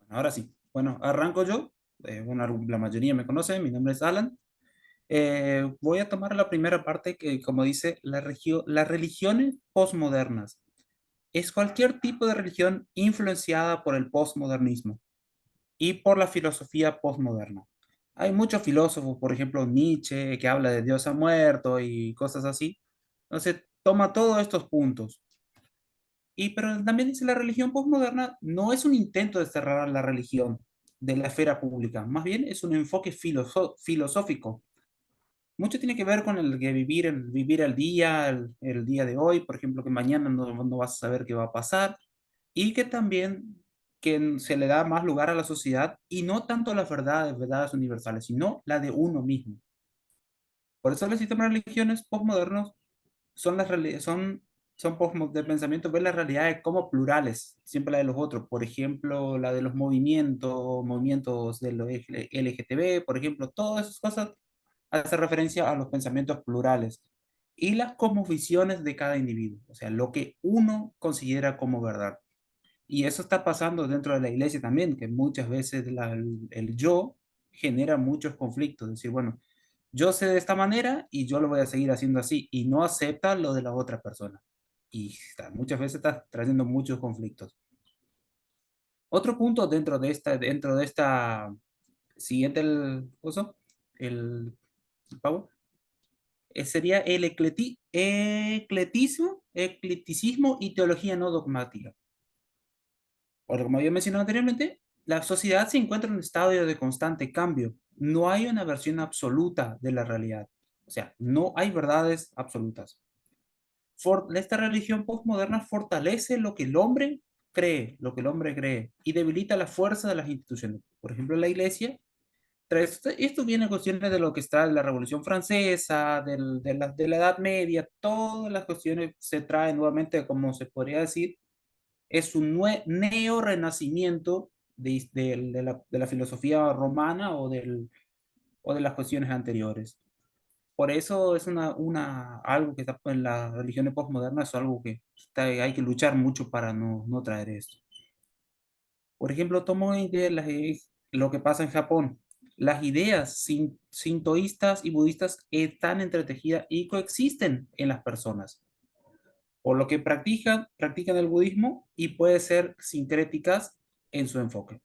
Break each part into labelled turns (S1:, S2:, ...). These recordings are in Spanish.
S1: Bueno, ahora sí. Bueno, arranco yo. Bueno, la mayoría me conoce, mi nombre es Alan. Voy a tomar la primera parte que, como dice, las religiones postmodernas. Es cualquier tipo de religión influenciada por el postmodernismo y por la filosofía postmoderna. Hay muchos filósofos, por ejemplo, Nietzsche, que habla de Dios ha muerto y cosas así. Entonces, toma todos estos puntos. Pero también dice la religión postmoderna no es un intento de cerrar la religión de la esfera pública, más bien es un enfoque filosófico. Mucho tiene que ver con el que vivir el día, el día de hoy, por ejemplo, que mañana no vas a saber qué va a pasar, y que también que se le da más lugar a la sociedad y no tanto a las verdades universales, sino la de uno mismo. Por eso los sistemas de religiones postmodernos son de pensamiento, ver las realidades como plurales, siempre la de los otros. Por ejemplo, la de los movimientos de los LGTB, por ejemplo, todas esas cosas hace referencia a los pensamientos plurales y las cosmovisiones de cada individuo, o sea, lo que uno considera como verdad. Y eso está pasando dentro de la iglesia también, que muchas veces el yo genera muchos conflictos. Es decir, bueno, yo sé de esta manera y yo lo voy a seguir haciendo así y no acepta lo de la otra persona. Muchas veces está trayendo muchos conflictos. Otro punto dentro de esta siguiente el, el pavo, sería el eclecticismo y teología no dogmática. Porque como había mencionado anteriormente, la sociedad se encuentra en un estado de constante cambio. No hay una versión absoluta de la realidad. O sea, no hay verdades absolutas. Esta religión postmoderna fortalece lo que el hombre cree, y debilita la fuerza de las instituciones. Por ejemplo, la iglesia, esto viene a cuestiones de lo que está en la Revolución Francesa, de la Edad Media, todas las cuestiones se traen nuevamente, como se podría decir, es un neo-renacimiento de la filosofía romana o de las cuestiones anteriores. Por eso es algo que está en las religiones postmodernas, es algo que hay que luchar mucho para no traer esto. Por ejemplo, tomo lo que pasa en Japón. Las ideas sintoístas y budistas están entretejidas y coexisten en las personas, por lo que practican el budismo y pueden ser sincréticas en su enfoque.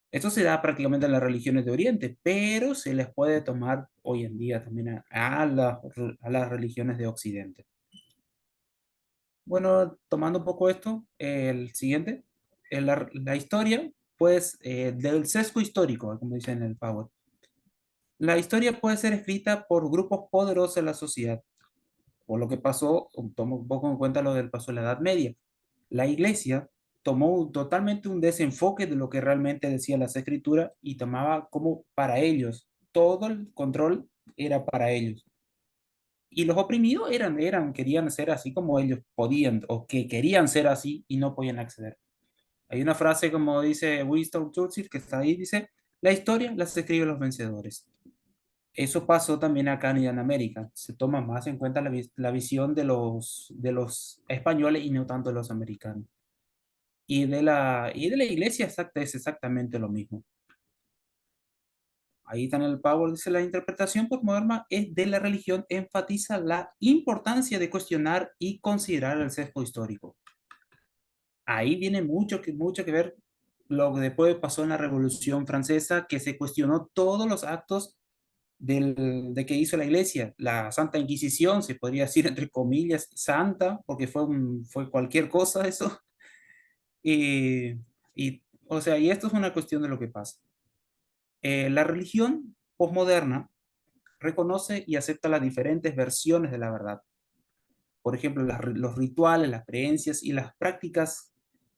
S1: Esto se da prácticamente en las religiones de Oriente, pero se les puede tomar hoy en día también a las religiones de Occidente. Bueno, tomando un poco esto, el siguiente, la historia, pues, del sesgo histórico, como dicen en el Power. La historia puede ser escrita por grupos poderosos de la sociedad, por lo que pasó, tomo un poco en cuenta lo del paso de la Edad Media. La iglesia tomó totalmente un desenfoque de lo que realmente decía las escrituras y tomaba como para ellos. Todo el control era para ellos. Y los oprimidos querían ser así como ellos podían, o que querían ser así y no podían acceder. Hay una frase como dice Winston Churchill, que está ahí, dice, la historia las escriben los vencedores. Eso pasó también acá en América. Se toma más en cuenta la visión de los españoles y no tanto de los americanos. Y de la iglesia es exactamente lo mismo. Ahí está en el Power, dice, la interpretación postmoderna es de la religión enfatiza la importancia de cuestionar y considerar el sesgo histórico. Ahí viene mucho que ver lo que después pasó en la Revolución Francesa, que se cuestionó todos los actos de que hizo la iglesia. La Santa Inquisición, se podría decir entre comillas, santa, porque fue cualquier cosa eso. Y, o sea, y esto es una cuestión de lo que pasa. La religión posmoderna reconoce y acepta las diferentes versiones de la verdad. Por ejemplo, los rituales, las creencias y las prácticas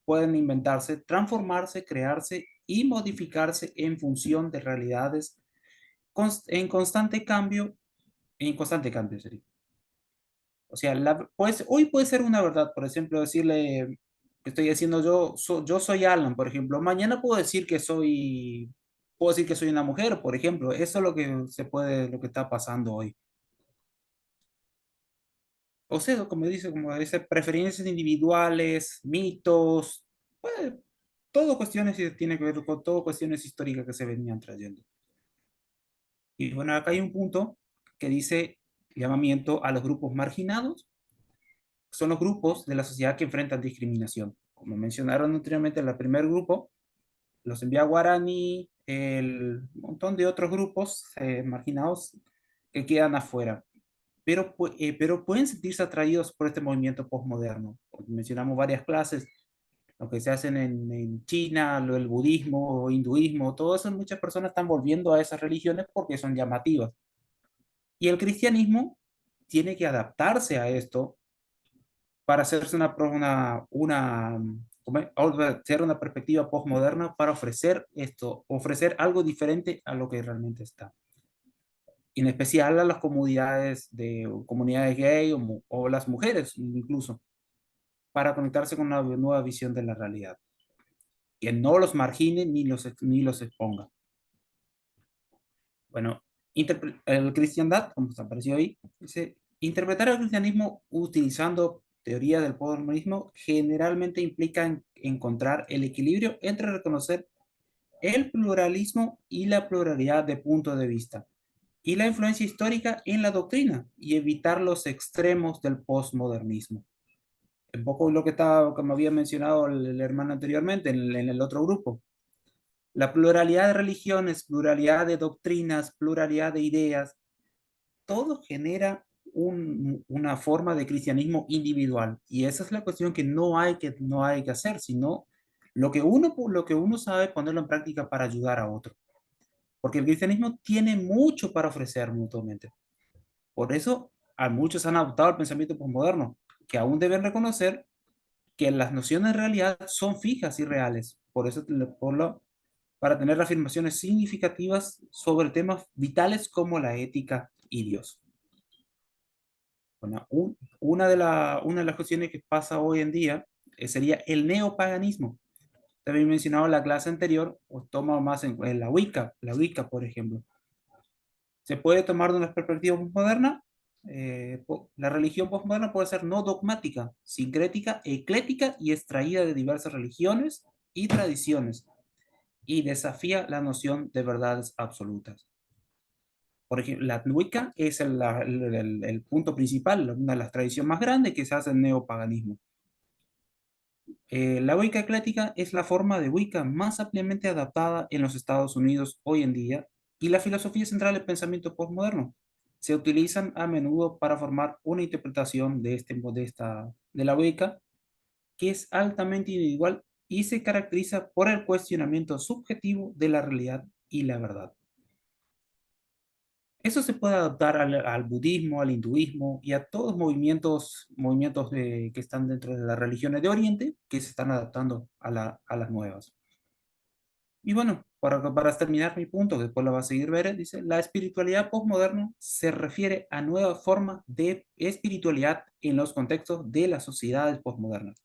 S1: pueden inventarse, transformarse, crearse y modificarse en función de realidades en constante cambio, sería. O sea, hoy puede ser una verdad, por ejemplo, decirle que estoy haciendo yo soy Alan, por ejemplo. Mañana puedo decir que soy una mujer, por ejemplo. Eso es lo que está pasando hoy. O sea, como dice, preferencias individuales, mitos. Pues, todo cuestiones que tiene que ver con todo cuestiones históricas que se venían trayendo. Y bueno, acá hay un punto que dice llamamiento a los grupos marginados. Son los grupos de la sociedad que enfrentan discriminación. Como mencionaron anteriormente, el primer grupo, los envía Guarani, el montón de otros grupos marginados que quedan afuera, pero pueden sentirse atraídos por este movimiento postmoderno. Mencionamos varias clases, lo que se hacen en China, el budismo o hinduismo, todo eso, muchas personas están volviendo a esas religiones porque son llamativas. Y el cristianismo tiene que adaptarse a esto para hacerse hacer una perspectiva postmoderna para ofrecer esto, ofrecer algo diferente a lo que realmente está. Y en especial a las comunidades gay o las mujeres incluso, para conectarse con una nueva visión de la realidad. Que no los margine ni los exponga. Bueno, el cristiandad, como está apareció ahí, dice, interpretar el cristianismo utilizando teoría del postmodernismo generalmente implica encontrar el equilibrio entre reconocer el pluralismo y la pluralidad de puntos de vista y la influencia histórica en la doctrina y evitar los extremos del postmodernismo. Un poco lo que, como había mencionado el hermano anteriormente en el otro grupo. La pluralidad de religiones, pluralidad de doctrinas, pluralidad de ideas, todo genera una forma de cristianismo individual. Y esa es la cuestión que no hay que hacer, sino lo que uno sabe ponerlo en práctica para ayudar a otro. Porque el cristianismo tiene mucho para ofrecer mutuamente. Por eso, a muchos han adoptado el pensamiento postmoderno, que aún deben reconocer que las nociones de realidad son fijas y reales. Por eso, para tener afirmaciones significativas sobre temas vitales como la ética y Dios. Bueno, una de las cuestiones que pasa hoy en día sería el neopaganismo. También mencionado en la clase anterior, o toma más en la Wicca, por ejemplo. Se puede tomar de una perspectiva postmoderna. La religión postmoderna puede ser no dogmática, sincrética, eclética y extraída de diversas religiones y tradiciones, y desafía la noción de verdades absolutas. Por ejemplo, la Wicca es el punto principal, una de las tradiciones más grandes que se hace en neopaganismo. La Wicca eclética es la forma de Wicca más ampliamente adaptada en los Estados Unidos hoy en día y la filosofía central del pensamiento postmoderno. Se utilizan a menudo para formar una interpretación de la Wicca que es altamente individual y se caracteriza por el cuestionamiento subjetivo de la realidad y la verdad. Eso se puede adaptar al budismo, al hinduismo y a todos movimientos que están dentro de las religiones de Oriente que se están adaptando a las nuevas. Y bueno, para terminar mi punto, que después lo va a seguir ver, dice, la espiritualidad postmoderna se refiere a nuevas formas de espiritualidad en los contextos de las sociedades postmodernas.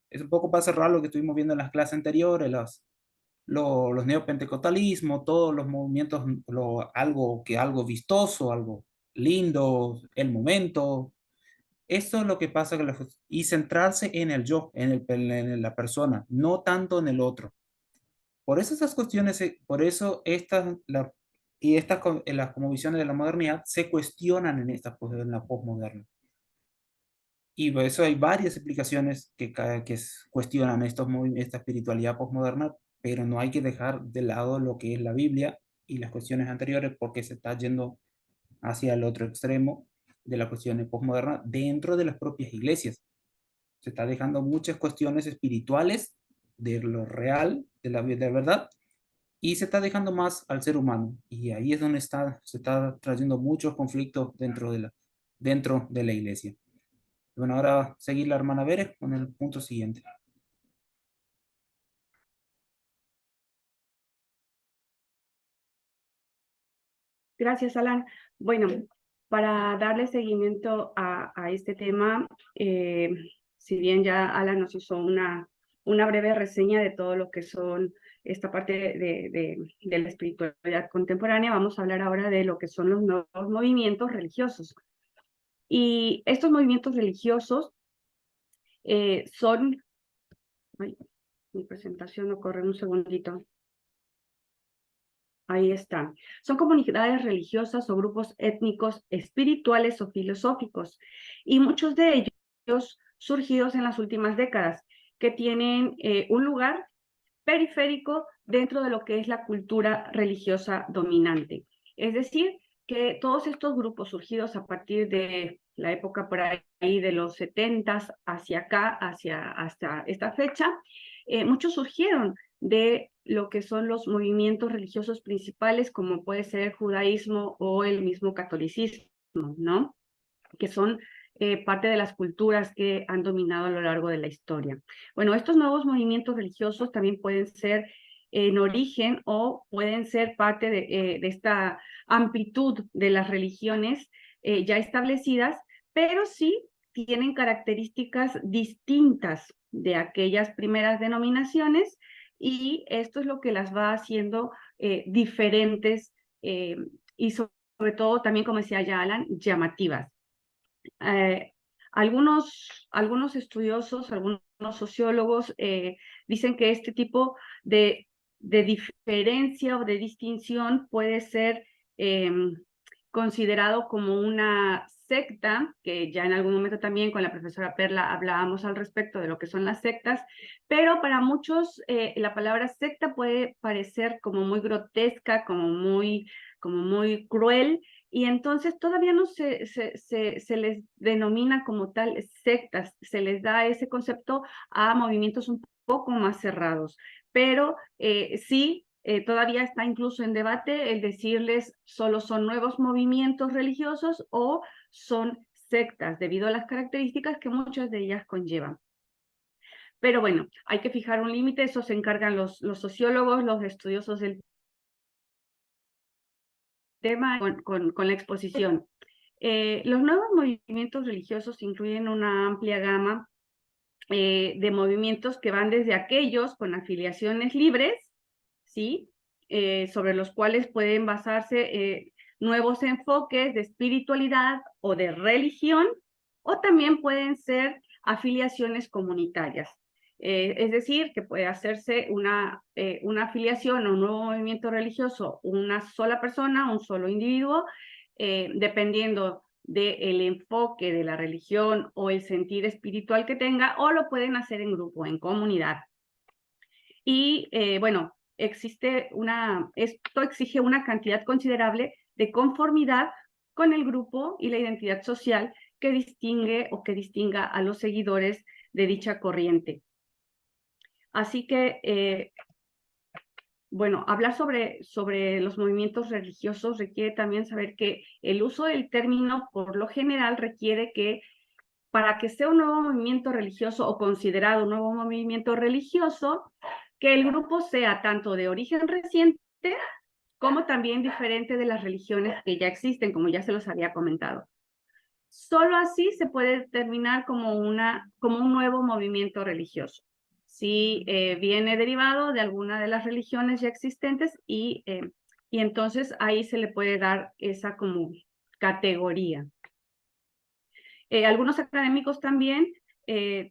S1: Es un poco para cerrar lo que estuvimos viendo en las clases anteriores, los neopentecostalismos, todos los movimientos, algo vistoso, algo lindo, el momento. Esto es lo que pasa y centrarse en el yo, en la persona, no tanto en el otro. Por eso esas cuestiones, por eso las como visiones de la modernidad se cuestionan en la posmoderna. Y por eso hay varias explicaciones que cuestionan esta espiritualidad postmoderna, pero no hay que dejar de lado lo que es la Biblia y las cuestiones anteriores porque se está yendo hacia el otro extremo de las cuestiones postmodernas dentro de las propias iglesias. Se está dejando muchas cuestiones espirituales de lo real, de la verdad, y se está dejando más al ser humano. Y ahí es donde se está trayendo muchos conflictos dentro de la iglesia. Bueno, ahora va a seguir la hermana Vélez con el punto siguiente.
S2: Gracias, Alan. Bueno, para darle seguimiento a este tema, si bien ya Alan nos hizo una breve reseña de todo lo que son esta parte de la espiritualidad contemporánea, vamos a hablar ahora de lo que son los nuevos movimientos religiosos. Y estos movimientos religiosos son Mi presentación no corre, un segundito. Ahí está. Son comunidades religiosas o grupos étnicos, espirituales o filosóficos, y muchos de ellos surgidos en las últimas décadas, que tienen un lugar periférico dentro de lo que es la cultura religiosa dominante. Es decir, que todos estos grupos surgidos a partir de la época por ahí de los 70s hacia acá, hasta esta fecha, muchos surgieron de lo que son los movimientos religiosos principales, como puede ser el judaísmo o el mismo catolicismo, ¿no? Que son parte de las culturas que han dominado a lo largo de la historia. Bueno, estos nuevos movimientos religiosos también pueden ser en origen o pueden ser parte de esta amplitud de las religiones ya establecidas, pero sí tienen características distintas de aquellas primeras denominaciones, y esto es lo que las va haciendo diferentes y sobre todo también, como decía ya Alan, llamativas. Eh, algunos estudiosos, algunos sociólogos dicen que este tipo de diferencia o de distinción puede ser considerado como una secta, que ya en algún momento también con la profesora Perla hablábamos al respecto de lo que son las sectas, pero para muchos la palabra secta puede parecer como muy grotesca, como muy cruel, y entonces todavía no se les denomina como tal sectas, se les da ese concepto a movimientos un poco más cerrados, pero sí, todavía está incluso en debate el decirles solo son nuevos movimientos religiosos o son sectas, debido a las características que muchas de ellas conllevan. Pero bueno, hay que fijar un límite, eso se encargan los sociólogos, los estudiosos del tema con la exposición. Los nuevos movimientos religiosos incluyen una amplia gama de movimientos que van desde aquellos con afiliaciones libres, ¿sí? Sobre los cuales pueden basarse nuevos enfoques de espiritualidad o de religión, o también pueden ser afiliaciones comunitarias. Es decir, que puede hacerse una afiliación o un nuevo movimiento religioso, una sola persona, un solo individuo, dependiendo del enfoque de la religión o el sentir espiritual que tenga, o lo pueden hacer en grupo, en comunidad. Y bueno, esto exige una cantidad considerable de conformidad con el grupo y la identidad social que distingue o que distinga a los seguidores de dicha corriente. Así que, bueno, hablar sobre los movimientos religiosos requiere también saber que el uso del término por lo general requiere que para que sea un nuevo movimiento religioso o considerado un nuevo movimiento religioso, que el grupo sea tanto de origen reciente como también diferente de las religiones que ya existen, como ya se los había comentado. Solo así se puede determinar como un nuevo movimiento religioso. Si viene derivado de alguna de las religiones ya existentes y entonces ahí se le puede dar esa como categoría. Algunos académicos también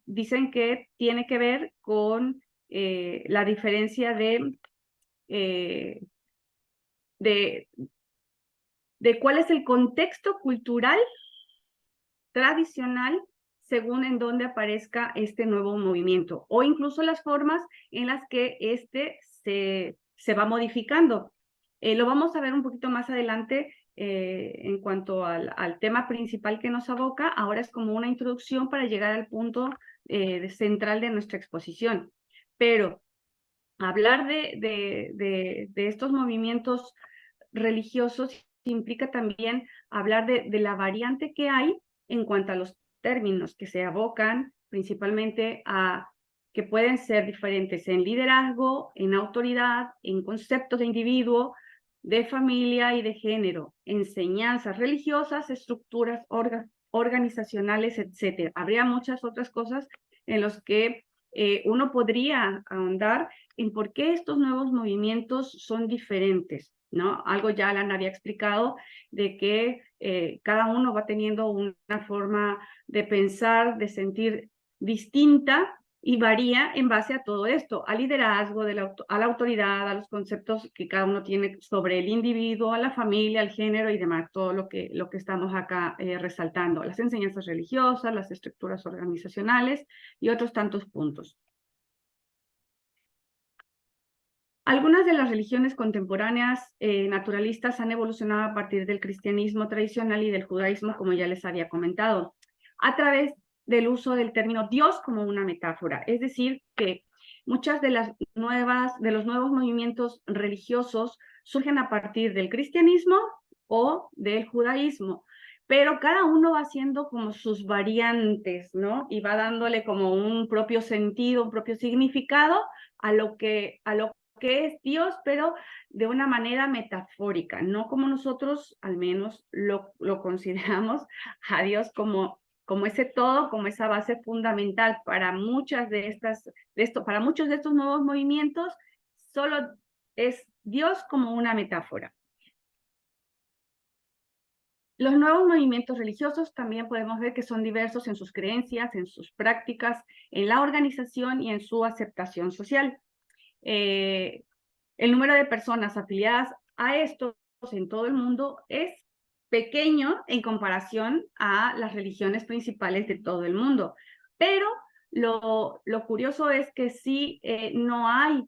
S2: dicen que tiene que ver con la diferencia de cuál es el contexto cultural tradicional según en dónde aparezca este nuevo movimiento, o incluso las formas en las que se va modificando. Lo vamos a ver un poquito más adelante en cuanto al tema principal que nos aboca. Ahora es como una introducción para llegar al punto central de nuestra exposición. Pero hablar de estos movimientos religiosos implica también hablar de la variante que hay en cuanto a los términos que se abocan principalmente a que pueden ser diferentes en liderazgo, en autoridad, en conceptos de individuo, de familia y de género, enseñanzas religiosas, estructuras organizacionales, etc. Habría muchas otras cosas en las que uno podría ahondar en por qué estos nuevos movimientos son diferentes, ¿no? Algo ya Alan había explicado de que cada uno va teniendo una forma de pensar, de sentir distinta, y varía en base a todo esto, al liderazgo, a la autoridad, a los conceptos que cada uno tiene sobre el individuo, a la familia, al género y demás, todo lo que estamos acá resaltando, las enseñanzas religiosas, las estructuras organizacionales y otros tantos puntos. Algunas de las religiones contemporáneas naturalistas han evolucionado a partir del cristianismo tradicional y del judaísmo, como ya les había comentado, a través del uso del término Dios como una metáfora. Es decir, que muchas de los nuevos movimientos religiosos surgen a partir del cristianismo o del judaísmo, pero cada uno va haciendo como sus variantes, ¿no? Y va dándole como un propio sentido, un propio significado a lo que es Dios, pero de una manera metafórica, no como nosotros al menos lo consideramos a Dios como ese todo, como esa base fundamental para muchos de estos nuevos movimientos, solo es Dios como una metáfora. Los nuevos movimientos religiosos también podemos ver que son diversos en sus creencias, en sus prácticas, en la organización y en su aceptación social. El número de personas afiliadas a estos en todo el mundo es pequeño en comparación a las religiones principales de todo el mundo. Pero lo curioso es que sí no hay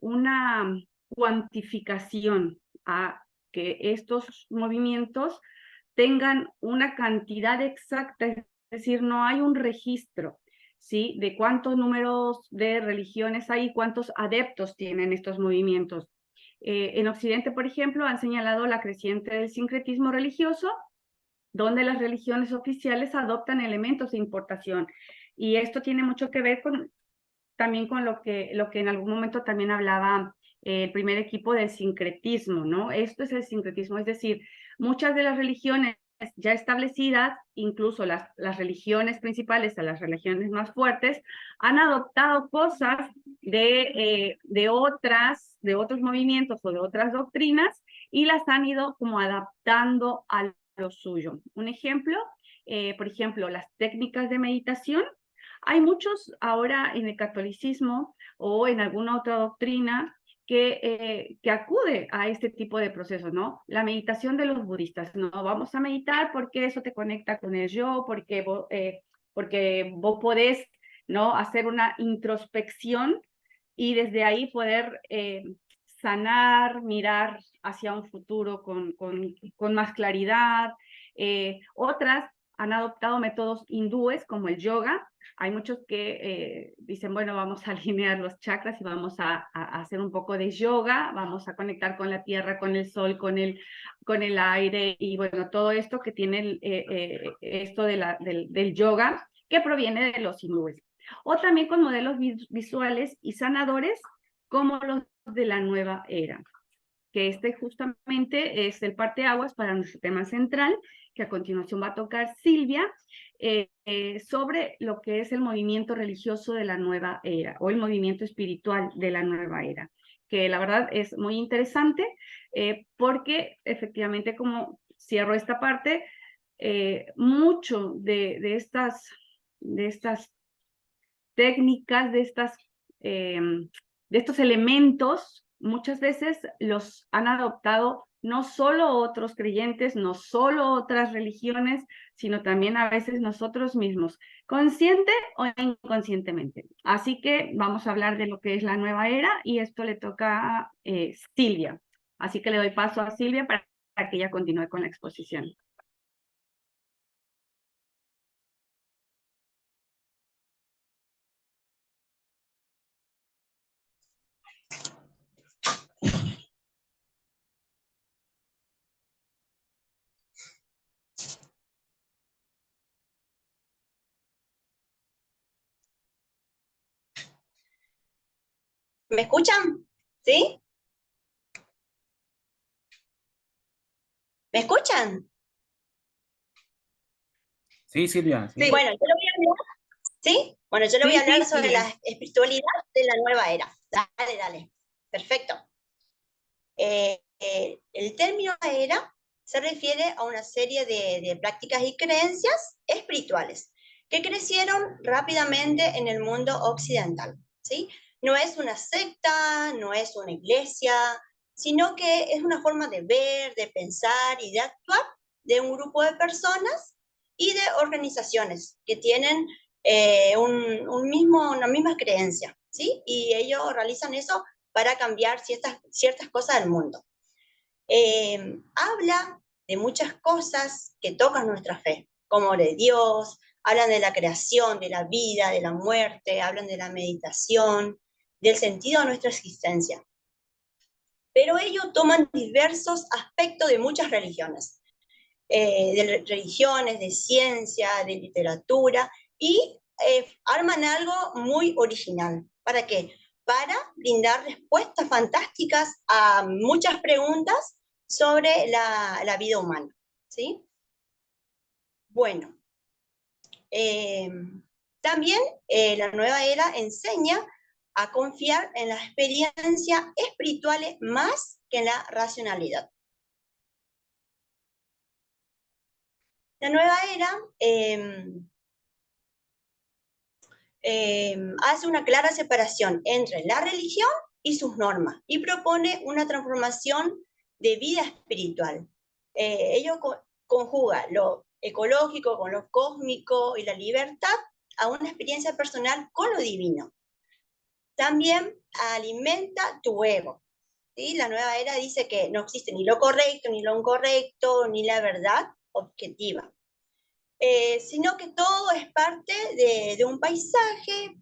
S2: una cuantificación a que estos movimientos tengan una cantidad exacta, es decir, no hay un registro, ¿sí?, de cuántos números de religiones hay y cuántos adeptos tienen estos movimientos. En Occidente, por ejemplo, han señalado la creciente del sincretismo religioso, donde las religiones oficiales adoptan elementos de importación. Y esto tiene mucho que ver también con lo que en algún momento también hablaba el primer equipo del sincretismo, ¿no? Esto es el sincretismo, es decir, muchas de las religiones ya establecidas, incluso las religiones principales, las religiones más fuertes, han adoptado cosas de otros movimientos o de otras doctrinas y las han ido como adaptando a lo suyo. Un ejemplo, por ejemplo, las técnicas de meditación. Hay muchos ahora en el catolicismo o en alguna otra doctrina que acude a este tipo de procesos, ¿no? La meditación de los budistas, ¿no? Vamos a meditar porque eso te conecta con el yo, porque vos podés, ¿no?, hacer una introspección y desde ahí poder sanar, mirar hacia un futuro con más claridad. Otras han adoptado métodos hindúes como el yoga. Hay muchos que dicen, bueno, vamos a alinear los chakras y vamos a hacer un poco de yoga, vamos a conectar con la tierra, con el sol, con el aire y bueno, todo esto que tiene esto del yoga que proviene de los hindúes. O también con modelos visuales y sanadores como los de la nueva era, que justamente es el parteaguas para nuestro tema central, que a continuación va a tocar Silvia, sobre lo que es el movimiento religioso de la nueva era, o el movimiento espiritual de la nueva era, que la verdad es muy interesante, porque efectivamente, como cierro esta parte, mucho de estas técnicas, de estos elementos, muchas veces los han adoptado no solo otros creyentes, no solo otras religiones, sino también a veces nosotros mismos, consciente o inconscientemente. Así que vamos a hablar de lo que es la nueva era y esto le toca a Silvia. Así que le doy paso a Silvia para que ella continúe con la exposición.
S3: ¿Me escuchan? ¿Sí? ¿Me escuchan?
S1: Sí, Silvia. Sí.
S3: Sí. Bueno, yo le voy a hablar, ¿sí? Bueno, yo le voy a hablar sobre la espiritualidad de la nueva era. Dale, dale. Perfecto. El término era se refiere a una serie de prácticas y creencias espirituales que crecieron rápidamente en el mundo occidental, ¿sí? No es una secta, no es una iglesia, sino que es una forma de ver, de pensar y de actuar de un grupo de personas y de organizaciones que tienen una misma creencia, ¿sí? Y ellos realizan eso para cambiar ciertas cosas del mundo. Habla de muchas cosas que tocan nuestra fe, como de Dios, hablan de la creación, de la vida, de la muerte, hablan de la meditación, del sentido de nuestra existencia. Pero ellos toman diversos aspectos de muchas religiones, de ciencia, de literatura, y arman algo muy original. ¿Para qué? Para brindar respuestas fantásticas a muchas preguntas sobre la vida humana, ¿sí? Bueno, también la nueva era enseña a confiar en las experiencias espirituales más que en la racionalidad. La nueva era hace una clara separación entre la religión y sus normas y propone una transformación de vida espiritual. Ello conjuga lo ecológico con lo cósmico y la libertad a una experiencia personal con lo divino. También alimenta tu ego. ¿Sí? La nueva era dice que no existe ni lo correcto, ni lo incorrecto, ni la verdad objetiva. Sino que todo es parte de un paisaje,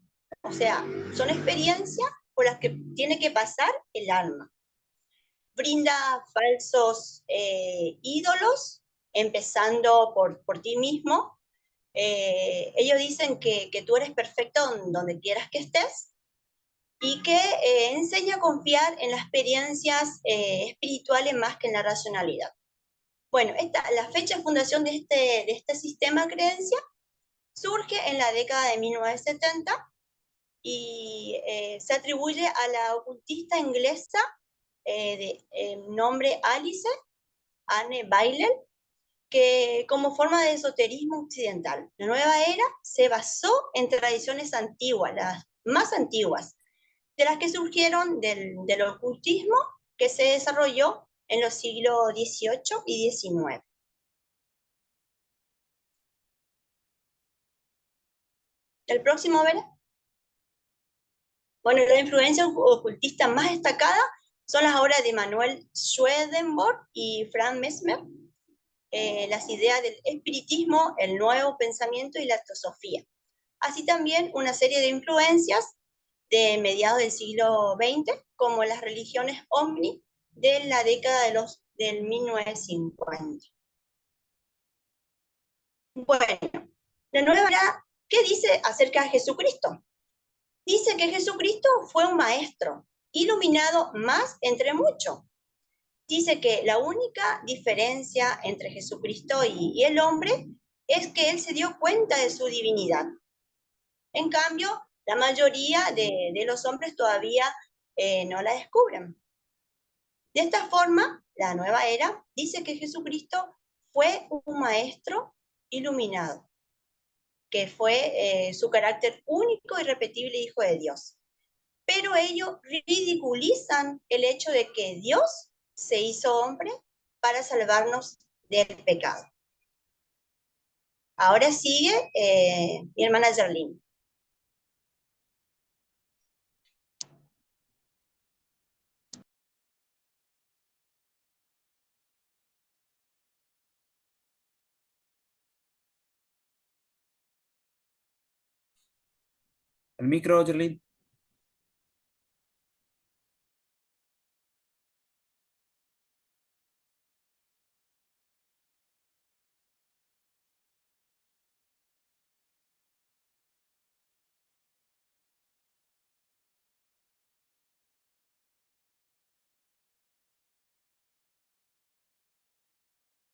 S3: o sea, son experiencias por las que tiene que pasar el alma. Brinda falsos ídolos, empezando por ti mismo. Ellos dicen que tú eres perfecto donde quieras que estés y que enseña a confiar en las experiencias espirituales más que en la racionalidad. Bueno, la fecha de fundación de este sistema de creencia surge en la década de 1970 y se atribuye a la ocultista inglesa de nombre Alice Anne Bailey, que como forma de esoterismo occidental. La nueva era se basó en tradiciones antiguas, las más antiguas, de las que surgieron del ocultismo que se desarrolló en los siglos XVIII y XIX. El próximo, Vera. Bueno, las influencias ocultistas más destacadas son las obras de Manuel Swedenborg y Franz Mesmer, las ideas del espiritismo, el nuevo pensamiento y la teosofía. Así también una serie de influencias de mediados del siglo XX, como las religiones ovni de la década del 1950. Bueno, la nueva era, ¿qué dice acerca de Jesucristo? Dice que Jesucristo fue un maestro, iluminado más entre muchos. Dice que la única diferencia entre Jesucristo y el hombre es que él se dio cuenta de su divinidad. En cambio, la mayoría de los hombres todavía no la descubren. De esta forma, la nueva era dice que Jesucristo fue un maestro iluminado, que fue su carácter único y repetible Hijo de Dios. Pero ellos ridiculizan el hecho de que Dios se hizo hombre para salvarnos del pecado. Ahora sigue mi hermana Yerlin.
S1: El micro, Yerlin.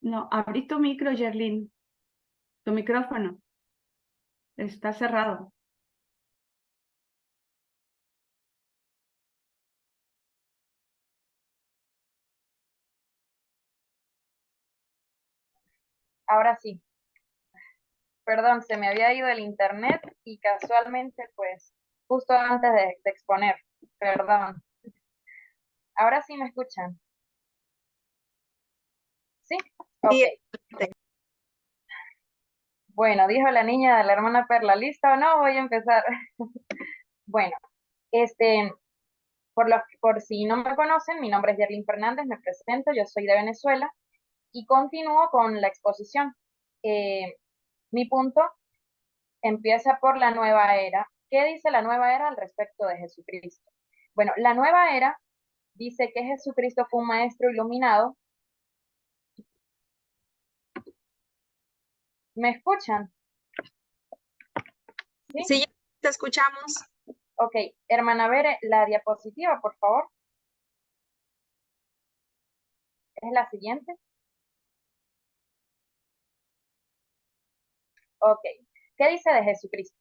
S2: No, abrí tu micro, Yerlin. Tu micrófono está cerrado.
S4: Ahora sí. Perdón, se me había ido el internet y casualmente, pues, justo antes de exponer. Perdón. Ahora sí me escuchan. ¿Sí? Ok.
S3: Sí.
S4: Bueno, dijo la niña de la hermana Perla, ¿lista o no? Voy a empezar. Bueno, este, por si no me conocen, mi nombre es Yerlin Fernández, me presento, yo soy de Venezuela y continúo con la exposición. Mi punto empieza por la nueva era. ¿Qué dice la nueva era al respecto de Jesucristo? Bueno, la nueva era dice que Jesucristo fue un maestro iluminado. ¿Me escuchan? ¿Sí?
S3: Sí, te escuchamos.
S4: Ok, hermana Bere, la diapositiva, por favor. Es la siguiente. Ok, ¿qué dice de Jesucristo?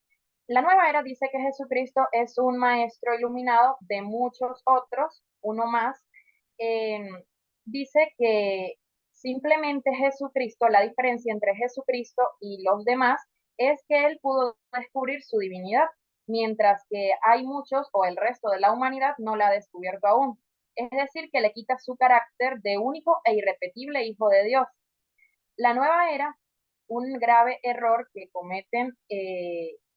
S4: La nueva era dice que Jesucristo es un maestro iluminado de muchos otros, uno más. Eh, Dice que simplemente Jesucristo, la diferencia entre Jesucristo y los demás es que él pudo descubrir su divinidad, mientras que hay muchos o el resto de la humanidad no la ha descubierto aún. Es decir, que le quita su carácter de único e irrepetible hijo de Dios. La nueva era, un grave error que cometen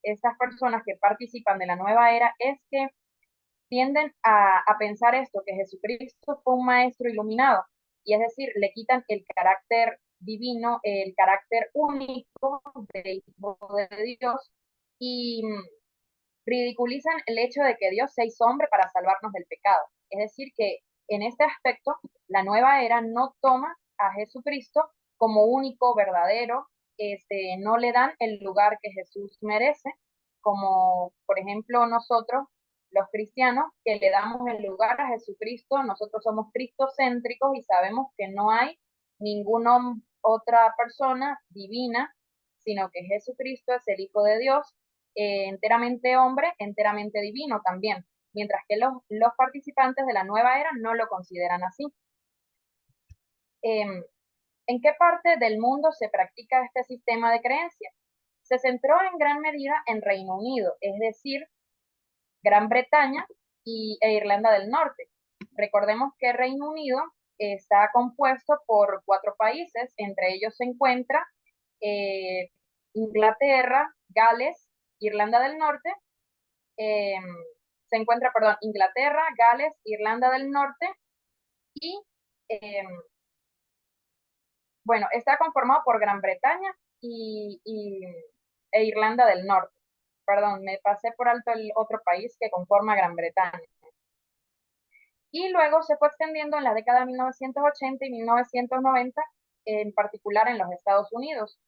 S4: estas personas que participan de la nueva era es que tienden a pensar esto, que Jesucristo fue un maestro iluminado, y es decir, le quitan el carácter divino, el carácter único de hijo de Dios, y ridiculizan el hecho de que Dios se hizo hombre para salvarnos del pecado. Es decir, que en este aspecto, la nueva era no toma a Jesucristo como único, verdadero, no le dan el lugar que Jesús merece, como por ejemplo nosotros, los cristianos, que le damos el lugar a Jesucristo, nosotros somos cristocéntricos y sabemos que no hay ninguna otra persona divina, sino que Jesucristo es el Hijo de Dios, enteramente hombre, enteramente divino también, mientras que los participantes de la nueva era no lo consideran así. ¿En qué parte del mundo se practica este sistema de creencias? Se centró en gran medida en Reino Unido, es decir, Gran Bretaña e Irlanda del Norte. Recordemos que Reino Unido está compuesto por 4 países, entre ellos se encuentra Inglaterra, Gales, Irlanda del Norte, eh, se encuentra, perdón, Inglaterra, Gales, Irlanda del Norte y, eh, bueno, está conformado por Gran Bretaña e Irlanda del Norte. Perdón, me pasé por alto el otro país que conforma Gran Bretaña. Y luego se fue extendiendo en la década de 1980 y 1990, en particular en los Estados Unidos.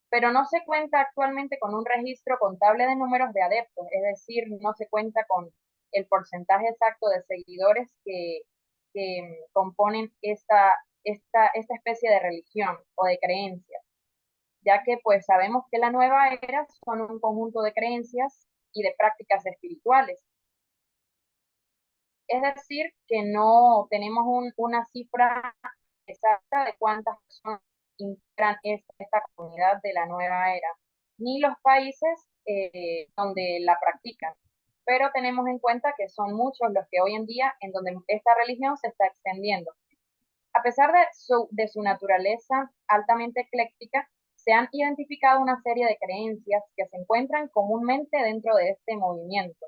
S4: Pero no se cuenta actualmente con un registro contable de números de adeptos, es decir, no se cuenta con el porcentaje exacto de seguidores que componen esta especie de religión o de creencias, ya que pues sabemos que la nueva era son un conjunto de creencias y de prácticas espirituales. Es decir, que no tenemos una cifra exacta de cuántas personas integran esta comunidad de la nueva era, ni los países donde la practican. Pero tenemos en cuenta que son muchos los que hoy en día en donde esta religión se está extendiendo. A pesar de su naturaleza altamente ecléctica, se han identificado una serie de creencias que se encuentran comúnmente dentro de este movimiento.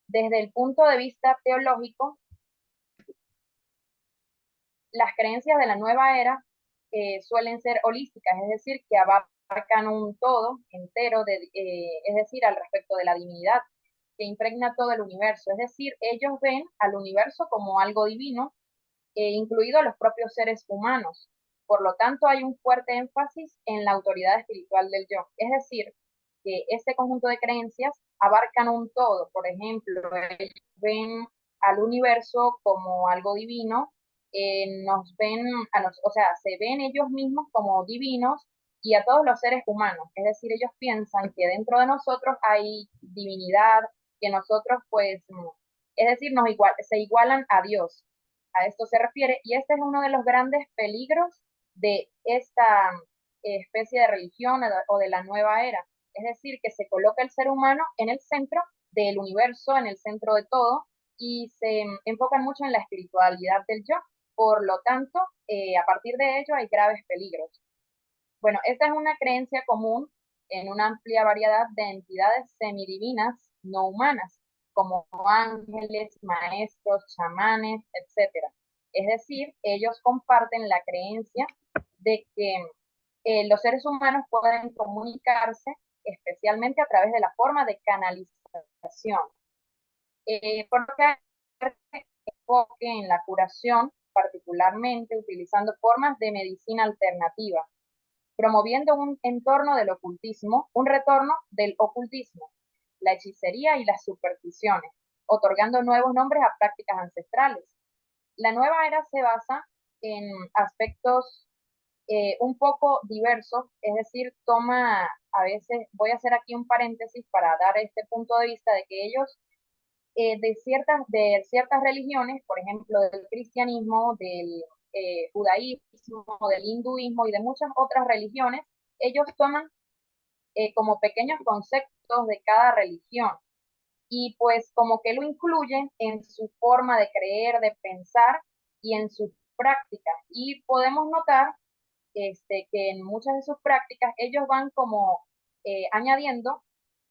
S4: Desde el punto de vista teológico, las creencias de la nueva era suelen ser holísticas, es decir, que abarcan un todo entero, es decir, al respecto de la divinidad, que impregna todo el universo. Es decir, ellos ven al universo como algo divino, incluido los propios seres humanos. Por lo tanto, hay un fuerte énfasis en la autoridad espiritual del yo. Es decir, que este conjunto de creencias abarcan un todo. Por ejemplo, ellos ven al universo como algo divino, nos ven, o sea, se ven ellos mismos como divinos y a todos los seres humanos. Es decir, ellos piensan que dentro de nosotros hay divinidad, que nosotros, pues, es decir, se igualan a Dios. A esto se refiere, y este es uno de los grandes peligros de especie de religión o de la nueva era. Es decir, que se coloca el ser humano en el centro del universo, en el centro de todo, y se enfocan mucho en la espiritualidad del yo. Por lo tanto, a partir de ello hay graves peligros. Bueno, esta es una creencia común en una amplia variedad de entidades semidivinas no humanas, como ángeles, maestros, chamanes, etc. Es decir, ellos comparten la creencia de que los seres humanos pueden comunicarse especialmente a través de la forma de canalización. Por lo que hay enfoque en la curación, particularmente utilizando formas de medicina alternativa, promoviendo un entorno del ocultismo, un retorno del ocultismo, la hechicería y las supersticiones, otorgando nuevos nombres a prácticas ancestrales. La nueva era se basa en aspectos un poco diversos, es decir, toma a veces, voy a hacer aquí un paréntesis para dar este punto de vista de que ellos de ciertas religiones, por ejemplo, del cristianismo, del judaísmo, del hinduismo y de muchas otras religiones, ellos toman como pequeños conceptos de cada religión y pues como que lo incluyen en su forma de creer, de pensar y en sus prácticas. Y podemos notar que en muchas de sus prácticas ellos van como añadiendo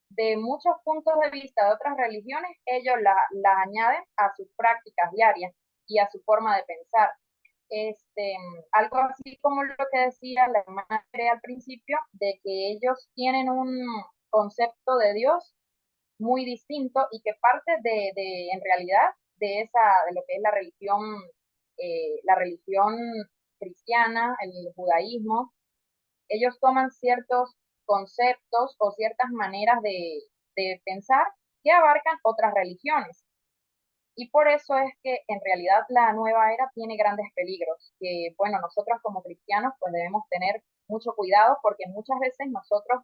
S4: de muchos puntos de vista de otras religiones, ellos las añaden a sus prácticas diarias y a su forma de pensar. Algo así como lo que decía la hermana al principio, de que ellos tienen un concepto de Dios muy distinto y que parte en realidad, de lo que es la religión cristiana, el judaísmo, ellos toman ciertos conceptos o ciertas maneras de pensar que abarcan otras religiones. Y por eso es que en realidad la nueva era tiene grandes peligros, que bueno, nosotros como cristianos pues debemos tener mucho cuidado porque muchas veces nosotros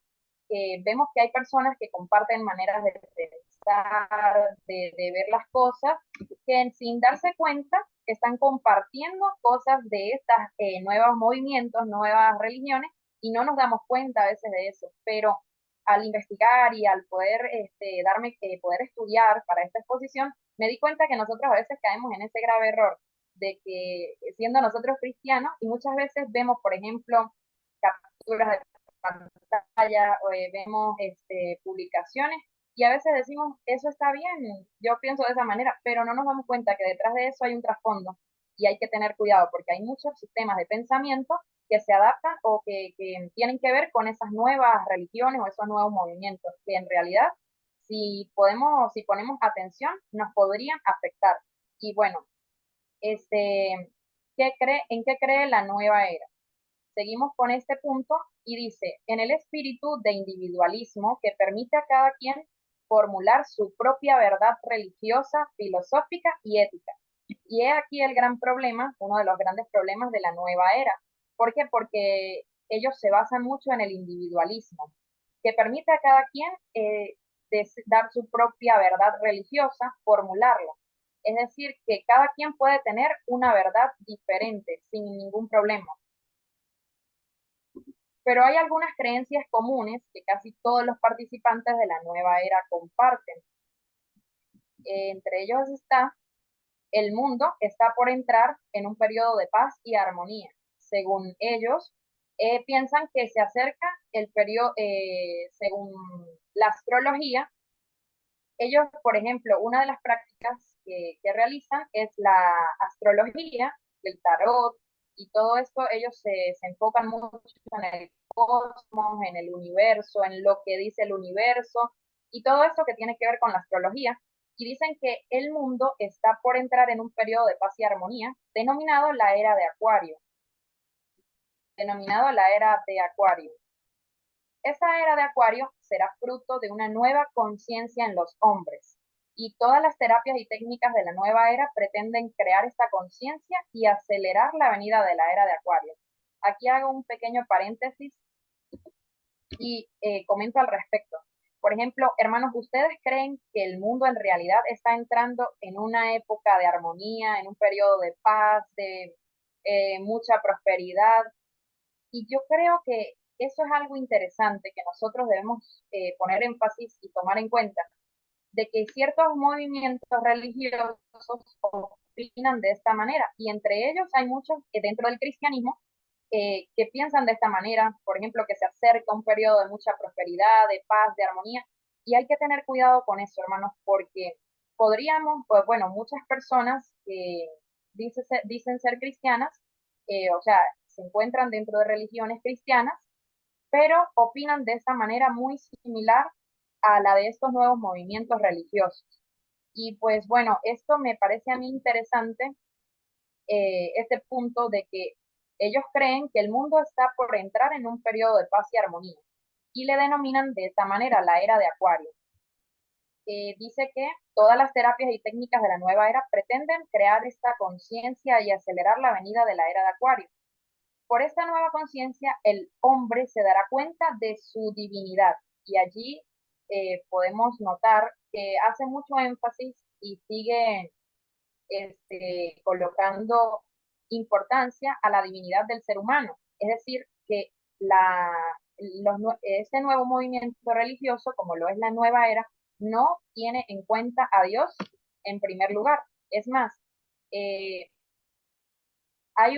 S4: vemos que hay personas que comparten maneras de pensar, de ver las cosas, que sin darse cuenta están compartiendo cosas de estas nuevos movimientos, nuevas religiones, y no nos damos cuenta a veces de eso, pero al investigar y al poder poder estudiar para esta exposición, me di cuenta que nosotros a veces caemos en ese grave error de que siendo nosotros cristianos y muchas veces vemos, por ejemplo, capturas de pantalla o vemos publicaciones y a veces decimos, eso está bien, yo pienso de esa manera, pero no nos damos cuenta que detrás de eso hay un trasfondo y hay que tener cuidado porque hay muchos sistemas de pensamiento que se adaptan o que tienen que ver con esas nuevas religiones o esos nuevos movimientos que en realidad si ponemos atención, nos podrían afectar. Y bueno, ¿en qué cree la nueva era? Seguimos con este punto y dice, en el espíritu de individualismo que permite a cada quien formular su propia verdad religiosa, filosófica y ética. Y he aquí el gran problema, uno de los grandes problemas de la nueva era. ¿Por qué? Porque ellos se basan mucho en el individualismo, que permite a cada quien dar su propia verdad religiosa, formularla. Es decir, que cada quien puede tener una verdad diferente sin ningún problema. Pero hay algunas creencias comunes que casi todos los participantes de la nueva era comparten. Entre ellos está, el mundo está por entrar en un periodo de paz y armonía. Según ellos, piensan que se acerca el periodo, según la astrología, ellos, por ejemplo, una de las prácticas que realizan es la astrología, el tarot y todo esto, ellos se enfocan mucho en el cosmos, en el universo, en lo que dice el universo y todo eso que tiene que ver con la astrología. Y dicen que el mundo está por entrar en un periodo de paz y armonía, denominado la era de Acuario. Denominado la era de Acuario. Esa era de Acuario será fruto de una nueva conciencia en los hombres, y todas las terapias y técnicas de la nueva era pretenden crear esta conciencia y acelerar la venida de la era de Acuario. Aquí hago un pequeño paréntesis y comento al respecto. Por ejemplo, hermanos, ¿ustedes creen que el mundo en realidad está entrando en una época de armonía, en un periodo de paz, de mucha prosperidad? Y yo creo que eso es algo interesante que nosotros debemos poner énfasis y tomar en cuenta, de que ciertos movimientos religiosos opinan de esta manera, y entre ellos hay muchos dentro del cristianismo que piensan de esta manera, por ejemplo, que se acerca un periodo de mucha prosperidad, de paz, de armonía, y hay que tener cuidado con eso, hermanos, porque podríamos, pues bueno, muchas personas que dicen ser cristianas, o sea, se encuentran dentro de religiones cristianas, pero opinan de esta manera muy similar a la de estos nuevos movimientos religiosos. Y pues bueno, esto me parece a mí interesante, este punto de que ellos creen que el mundo está por entrar en un periodo de paz y armonía, y le denominan de esta manera la era de Acuario. Dice que todas las terapias y técnicas de la nueva era pretenden crear esta conciencia y acelerar la venida de la era de Acuario. Por esta nueva conciencia, el hombre se dará cuenta de su divinidad, y allí podemos notar que hace mucho énfasis y sigue colocando importancia a la divinidad del ser humano. Es decir, que este nuevo movimiento religioso, como lo es la nueva era, no tiene en cuenta a Dios en primer lugar. Es más, eh, hay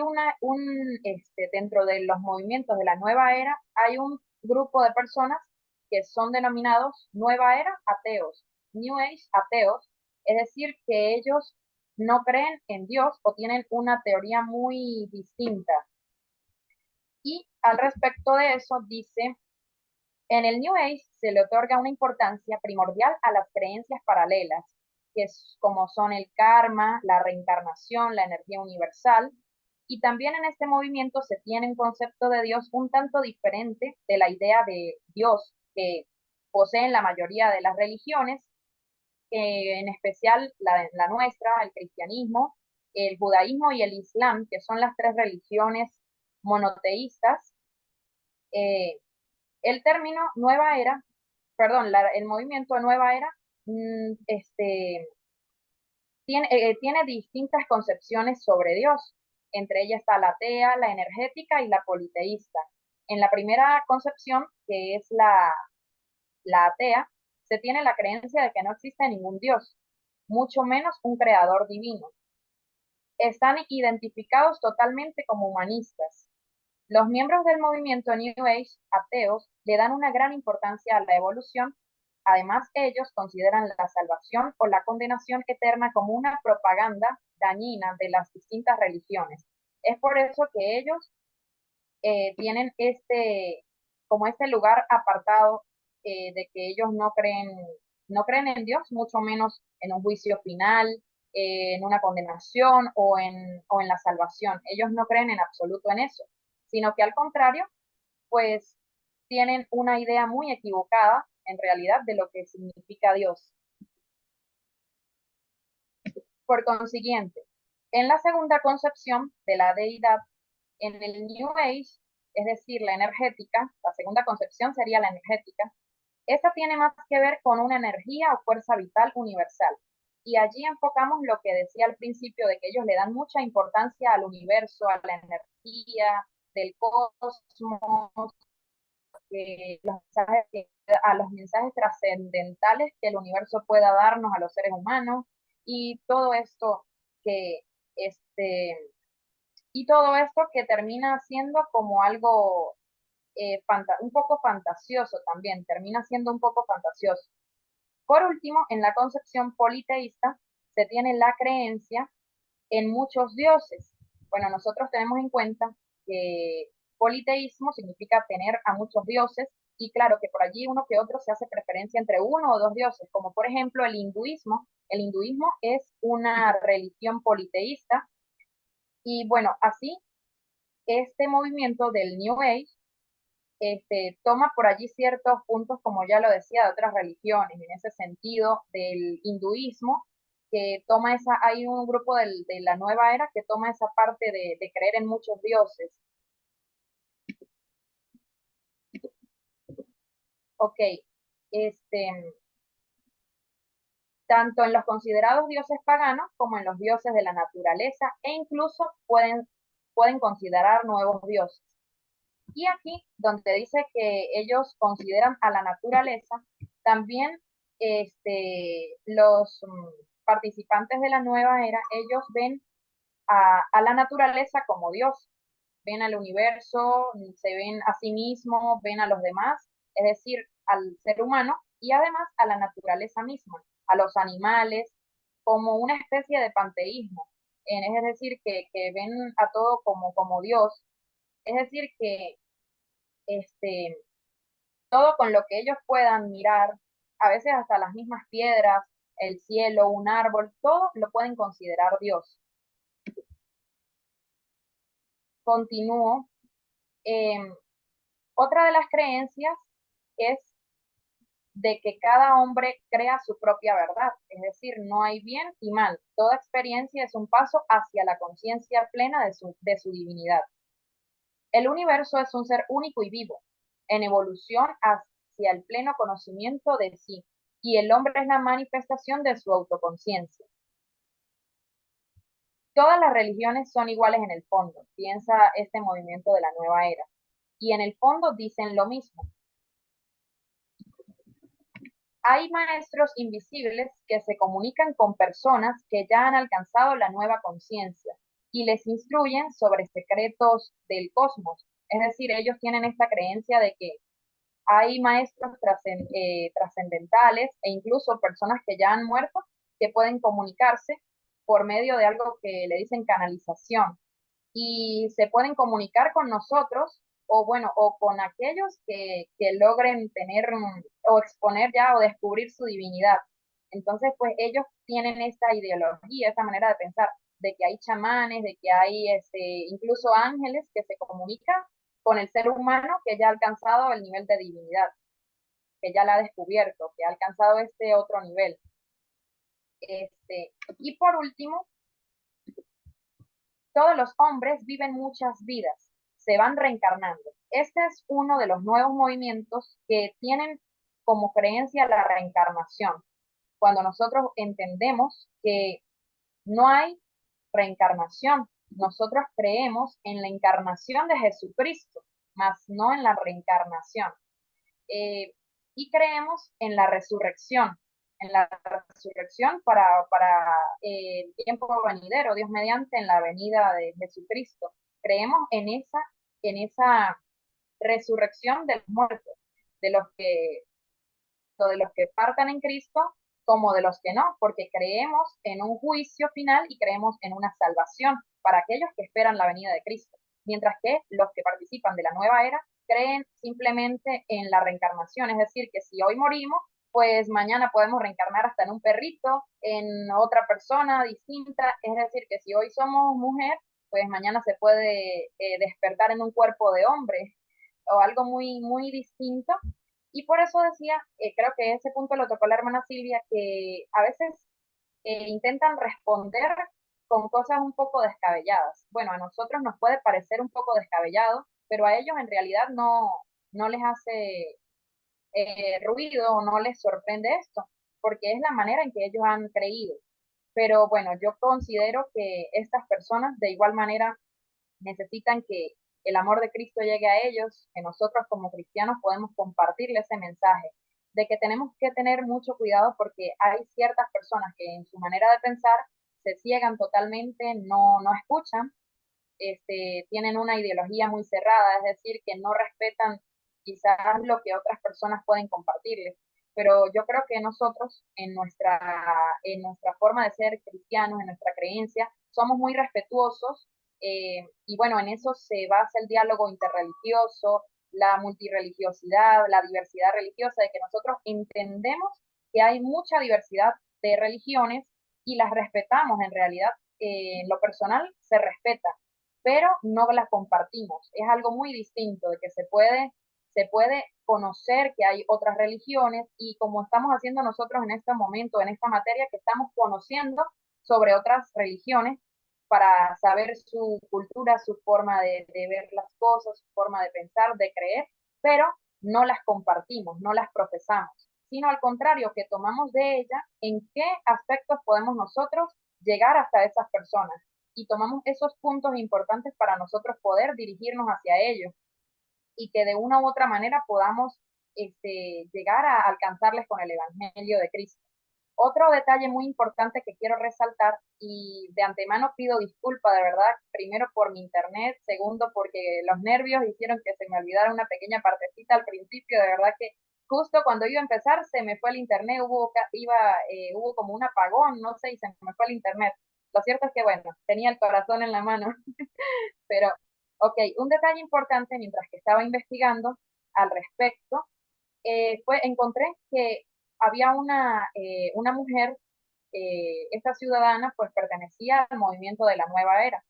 S4: dentro de los movimientos de la nueva era, hay un grupo de personas que son denominados nueva era ateos, New Age ateos, es decir, que ellos no creen en Dios o tienen una teoría muy distinta. Y al respecto de eso dice, en el New Age se le otorga una importancia primordial a las creencias paralelas, que es como son el karma, la reencarnación, la energía universal, y también en este movimiento se tiene un concepto de Dios un tanto diferente de la idea de Dios que poseen la mayoría de las religiones, en especial la nuestra, el cristianismo, el judaísmo y el islam, que son las tres religiones monoteístas. El término nueva era, perdón, el movimiento nueva era, tiene distintas concepciones sobre Dios. Entre ellas está la atea, la energética y la politeísta. En la primera concepción, que es la atea, se tiene la creencia de que no existe ningún Dios, mucho menos un creador divino. Están identificados totalmente como humanistas. Los miembros del movimiento New Age, ateos, le dan una gran importancia a la evolución. Además, ellos consideran la salvación o la condenación eterna como una propaganda dañina de las distintas religiones. Es por eso que ellos tienen como este lugar apartado, de que ellos no creen en Dios, mucho menos en un juicio final, en una condenación o en la salvación. Ellos no creen en absoluto en eso, sino que al contrario, pues tienen una idea muy equivocada en realidad de lo que significa Dios. Por consiguiente, en la segunda concepción de la deidad, en el New Age, es decir, la energética, la segunda concepción sería la energética, esta tiene más que ver con una energía o fuerza vital universal. Y allí enfocamos lo que decía al principio, de que ellos le dan mucha importancia al universo, a la energía del cosmos, a los mensajes trascendentales que el universo pueda darnos a los seres humanos, y todo esto que este y todo esto que termina siendo como algo un poco fantasioso también, termina siendo un poco fantasioso. Por último, en la concepción politeísta se tiene la creencia en muchos dioses. Bueno, nosotros tenemos en cuenta que politeísmo significa tener a muchos dioses, y claro que por allí uno que otro se hace preferencia entre uno o dos dioses, como por ejemplo el hinduismo. El hinduismo es una religión politeísta, y bueno, así este movimiento del New Age toma por allí ciertos puntos, como ya lo decía, de otras religiones, en ese sentido del hinduismo, que toma hay un grupo de la nueva era que toma esa parte de creer en muchos dioses. Ok, tanto en los considerados dioses paganos como en los dioses de la naturaleza, e incluso pueden considerar nuevos dioses. Y aquí, donde dice que ellos consideran a la naturaleza, también los participantes de la nueva era, ellos ven a la naturaleza como Dios, ven al universo, se ven a sí mismos, ven a los demás, es decir, al ser humano y además a la naturaleza misma, a los animales, como una especie de panteísmo. Es decir, que ven a todo como Dios, es decir, que este, todo con lo que ellos puedan mirar, a veces hasta las mismas piedras, el cielo, un árbol, todo lo pueden considerar Dios. Continúo. Eh, Otra de las creencias es de que cada hombre crea su propia verdad, es decir, no hay bien y mal. Toda experiencia es un paso hacia la conciencia plena de su divinidad. El universo es un ser único y vivo, en evolución hacia el pleno conocimiento de sí, y el hombre es la manifestación de su autoconciencia. Todas las religiones son iguales en el fondo, piensa este movimiento de la nueva era, y en el fondo dicen lo mismo. Hay maestros invisibles que se comunican con personas que ya han alcanzado la nueva conciencia y les instruyen sobre secretos del cosmos. Es decir, ellos tienen esta creencia de que hay maestros trascendentales e incluso personas que ya han muerto que pueden comunicarse por medio de algo que le dicen canalización y se pueden comunicar con nosotros o bueno, o con aquellos que logren tener o exponer ya o descubrir su divinidad. Entonces, pues ellos tienen esta ideología, esta manera de pensar, de que hay chamanes, de que hay incluso ángeles que se comunican con el ser humano que ya ha alcanzado el nivel de divinidad, que ya la ha descubierto, que ha alcanzado este otro nivel. Y por último, todos los hombres viven muchas vidas, se van reencarnando. Este es uno de los nuevos movimientos que tienen como creencia la reencarnación. Cuando nosotros entendemos que no hay reencarnación, nosotros creemos en la encarnación de Jesucristo, más no en la reencarnación. Eh, y creemos en la resurrección para el tiempo venidero, Dios mediante, en la venida de Jesucristo. Creemos en esa resurrección de los muertos, de los que, de los que partan en Cristo como de los que no, porque creemos en un juicio final y creemos en una salvación para aquellos que esperan la venida de Cristo, mientras que los que participan de la nueva era creen simplemente en la reencarnación, es decir, que si hoy morimos, pues mañana podemos reencarnar hasta en un perrito, en otra persona distinta, es decir, que si hoy somos mujer, pues mañana se puede despertar en un cuerpo de hombre o algo muy, muy distinto. Y por eso decía, creo que ese punto lo tocó la hermana Silvia, que a veces intentan responder con cosas un poco descabelladas. Bueno, a nosotros nos puede parecer un poco descabellado, pero a ellos en realidad no les hace ruido o no les sorprende esto, porque es la manera en que ellos han creído. Pero bueno, yo considero que estas personas de igual manera necesitan que el amor de Cristo llegue a ellos, que nosotros como cristianos podemos compartirle ese mensaje de que tenemos que tener mucho cuidado porque hay ciertas personas que en su manera de pensar se ciegan totalmente, no escuchan, tienen una ideología muy cerrada, es decir, que no respetan quizás lo que otras personas pueden compartirles. Pero yo creo que nosotros, en nuestra forma de ser cristianos, en nuestra creencia, somos muy respetuosos y bueno, en eso se basa el diálogo interreligioso, la multireligiosidad, la diversidad religiosa, de que nosotros entendemos que hay mucha diversidad de religiones y las respetamos en realidad. En lo personal se respeta, pero no las compartimos. Es algo muy distinto de que se puede conocer que hay otras religiones y como estamos haciendo nosotros en este momento, en esta materia, que estamos conociendo sobre otras religiones para saber su cultura, su forma de ver las cosas, su forma de pensar, de creer, pero no las compartimos, no las profesamos, sino al contrario, que tomamos de ella en qué aspectos podemos nosotros llegar hasta esas personas y tomamos esos puntos importantes para nosotros poder dirigirnos hacia ellos. y que de una u otra manera podamos llegar a alcanzarles con el Evangelio de Cristo. Otro detalle muy importante que quiero resaltar, y de antemano pido disculpa de verdad, primero por mi internet, segundo porque los nervios hicieron que se me olvidara una pequeña partecita al principio, de verdad que justo cuando iba a empezar se me fue el internet, hubo como un apagón, no sé, y se me fue el internet. Lo cierto es que, bueno, tenía el corazón en la mano, pero, ok, un detalle importante mientras que estaba investigando al respecto, encontré que había una mujer, esta ciudadana, pues pertenecía al movimiento de la nueva era.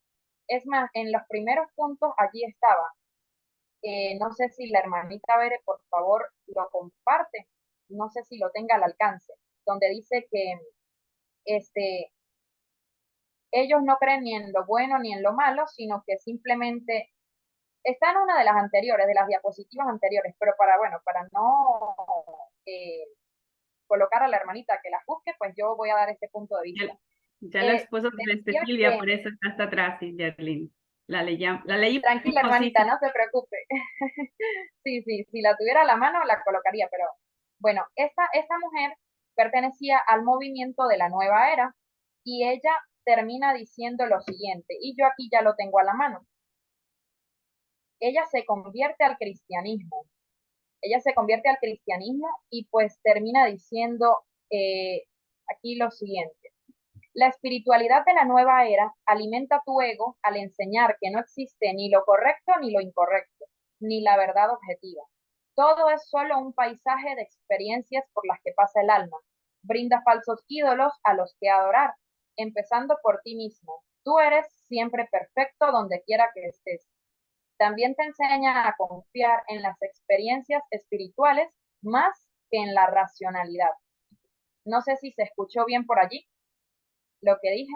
S4: Es más, en los primeros puntos allí estaba. No sé si la hermanita Bere, por favor, lo comparte. No sé si lo tenga al alcance, donde dice que este, ellos no creen ni en lo bueno ni en lo malo, sino que simplemente está en una de las anteriores, de las diapositivas anteriores, pero para no eh, colocar a la hermanita que la busque, pues yo voy a dar este punto de vista.
S2: Ya la esposa de
S4: Decía
S2: Silvia,
S4: que,
S2: por eso está hasta atrás, Silvia Lynn. La leí.
S4: tranquila hermanita, no se preocupe. Sí, sí, si la tuviera a la mano la colocaría, pero bueno, esta mujer pertenecía al movimiento de la nueva era y ella termina diciendo lo siguiente, y yo aquí ya lo tengo a la mano. Ella se convierte al cristianismo. Ella se convierte al cristianismo y pues termina diciendo aquí lo siguiente. La espiritualidad de la nueva era alimenta tu ego al enseñar que no existe ni lo correcto ni lo incorrecto, ni la verdad objetiva. Todo es solo un paisaje de experiencias por las que pasa el alma. Brinda falsos ídolos a los que adorar, empezando por ti mismo. Tú eres siempre perfecto donde quiera que estés. También te enseña a confiar en las experiencias espirituales más que en la racionalidad. No sé si se escuchó bien por allí lo que dije.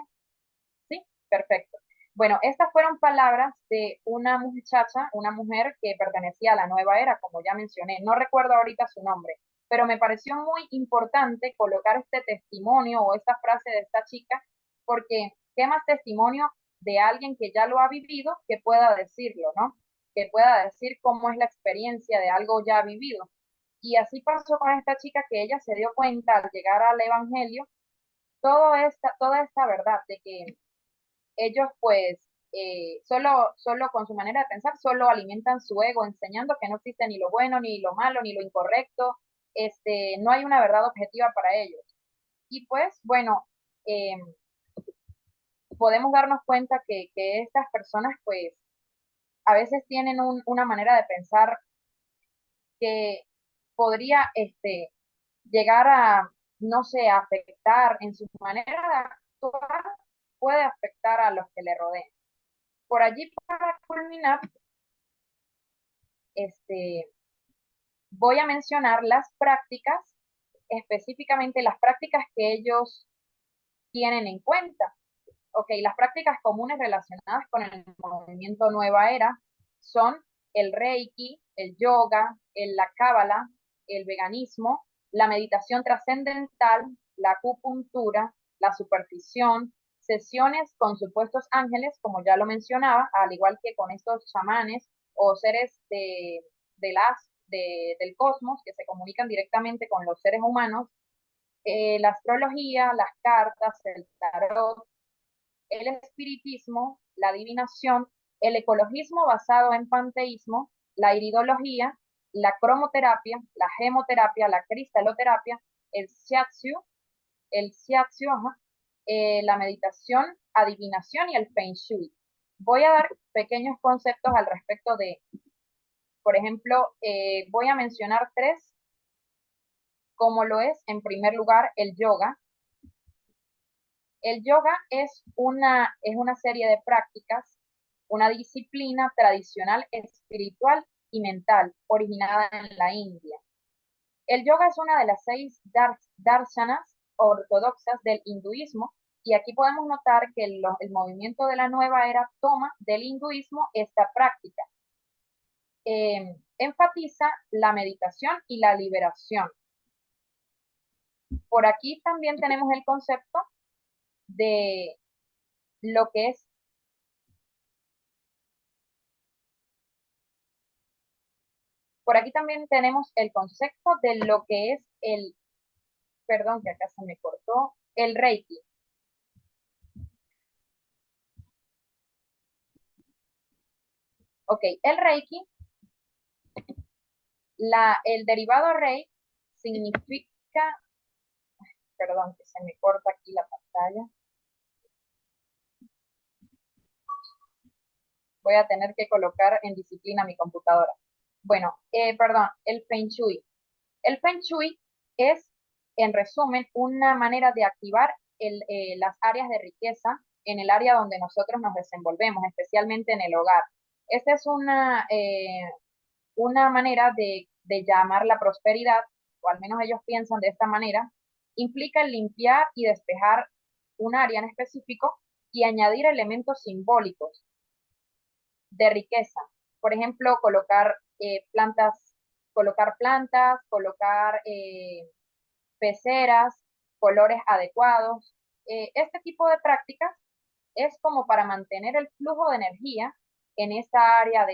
S4: Sí, perfecto. Bueno, estas fueron palabras de una muchacha, una mujer que pertenecía a la nueva era, como ya mencioné. No recuerdo ahorita su nombre, pero me pareció muy importante colocar este testimonio o esta frase de esta chica, porque qué más testimonio de alguien que ya lo ha vivido que pueda decirlo, ¿no? Que pueda decir cómo es la experiencia de algo ya vivido. Y así pasó con esta chica, que ella se dio cuenta al llegar al Evangelio toda esta verdad de que ellos pues solo con su manera de pensar, solo alimentan su ego, enseñando que no existe ni lo bueno, ni lo malo, ni lo incorrecto, no hay una verdad objetiva para ellos. Y pues bueno, eh, podemos darnos cuenta que estas personas pues a veces tienen una manera de pensar que podría llegar a, no sé, afectar en su manera de actuar, puede afectar a los que le rodean. Por allí, para culminar, voy a mencionar las prácticas, específicamente las prácticas que ellos tienen en cuenta. Ok, las prácticas comunes relacionadas con el movimiento Nueva Era son el Reiki, el yoga, la cábala, el veganismo, la meditación trascendental, la acupuntura, la superstición, sesiones con supuestos ángeles, como ya lo mencionaba, al igual que con estos chamanes o seres del cosmos que se comunican directamente con los seres humanos, la astrología, las cartas, el tarot, el espiritismo, la adivinación, el ecologismo basado en panteísmo, la iridología, la cromoterapia, la gemoterapia, la cristaloterapia, el shiatsu, la meditación, adivinación y el feng shui. Voy a dar pequeños conceptos al respecto de, por ejemplo, voy a mencionar tres, como lo es, en primer lugar, el yoga. El yoga es una serie de prácticas, una disciplina tradicional, espiritual y mental, originada en la India. El yoga es una de las 6 darshanas ortodoxas del hinduismo, y aquí podemos notar que el movimiento de la nueva era toma del hinduismo esta práctica. Enfatiza la meditación y la liberación. Por aquí también tenemos el concepto de lo que es Por aquí también tenemos el concepto de lo que es perdón que acá se me cortó, el Reiki. Ok, el Reiki, el derivado Rei significa, perdón que se me corta aquí la pantalla. Voy a tener que colocar en disciplina mi computadora. Bueno, perdón, el Feng Shui. El Feng Shui es, en resumen, una manera de activar las áreas de riqueza en el área donde nosotros nos desenvolvemos, especialmente en el hogar. Esta es una manera de llamar la prosperidad, o al menos ellos piensan de esta manera, implica el limpiar y despejar un área en específico y añadir elementos simbólicos de riqueza. Por ejemplo, colocar plantas, colocar peceras, colores adecuados. Este tipo de prácticas es como para mantener el flujo de energía en esta área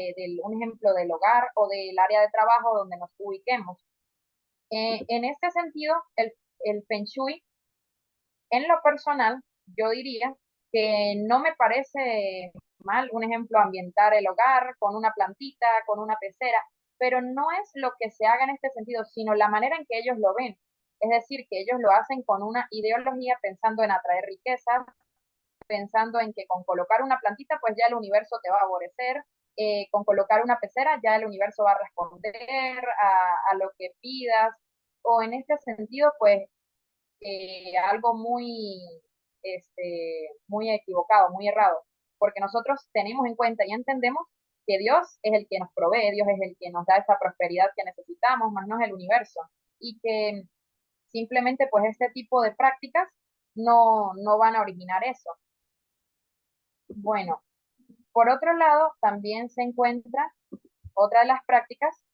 S4: un ejemplo del hogar o del área de trabajo donde nos ubiquemos. En este sentido, el Feng Shui, en lo personal, yo diría que no me parece mal, un ejemplo, ambientar el hogar con una plantita, con una pecera, pero no es lo que se haga en este sentido, sino la manera en que ellos lo ven. Es decir, que ellos lo hacen con una ideología pensando en atraer riquezas, pensando en que con colocar una plantita, pues ya el universo te va a favorecer, con colocar una pecera ya el universo va a responder a lo que pidas, o en este sentido, pues algo muy equivocado, muy errado, porque nosotros tenemos en cuenta y entendemos que Dios es el que nos provee, Dios es el que nos da esa prosperidad que necesitamos, más no es el universo, y que simplemente pues este tipo de prácticas no van a originar eso. Bueno, por otro lado, también se encuentra otra de las prácticas,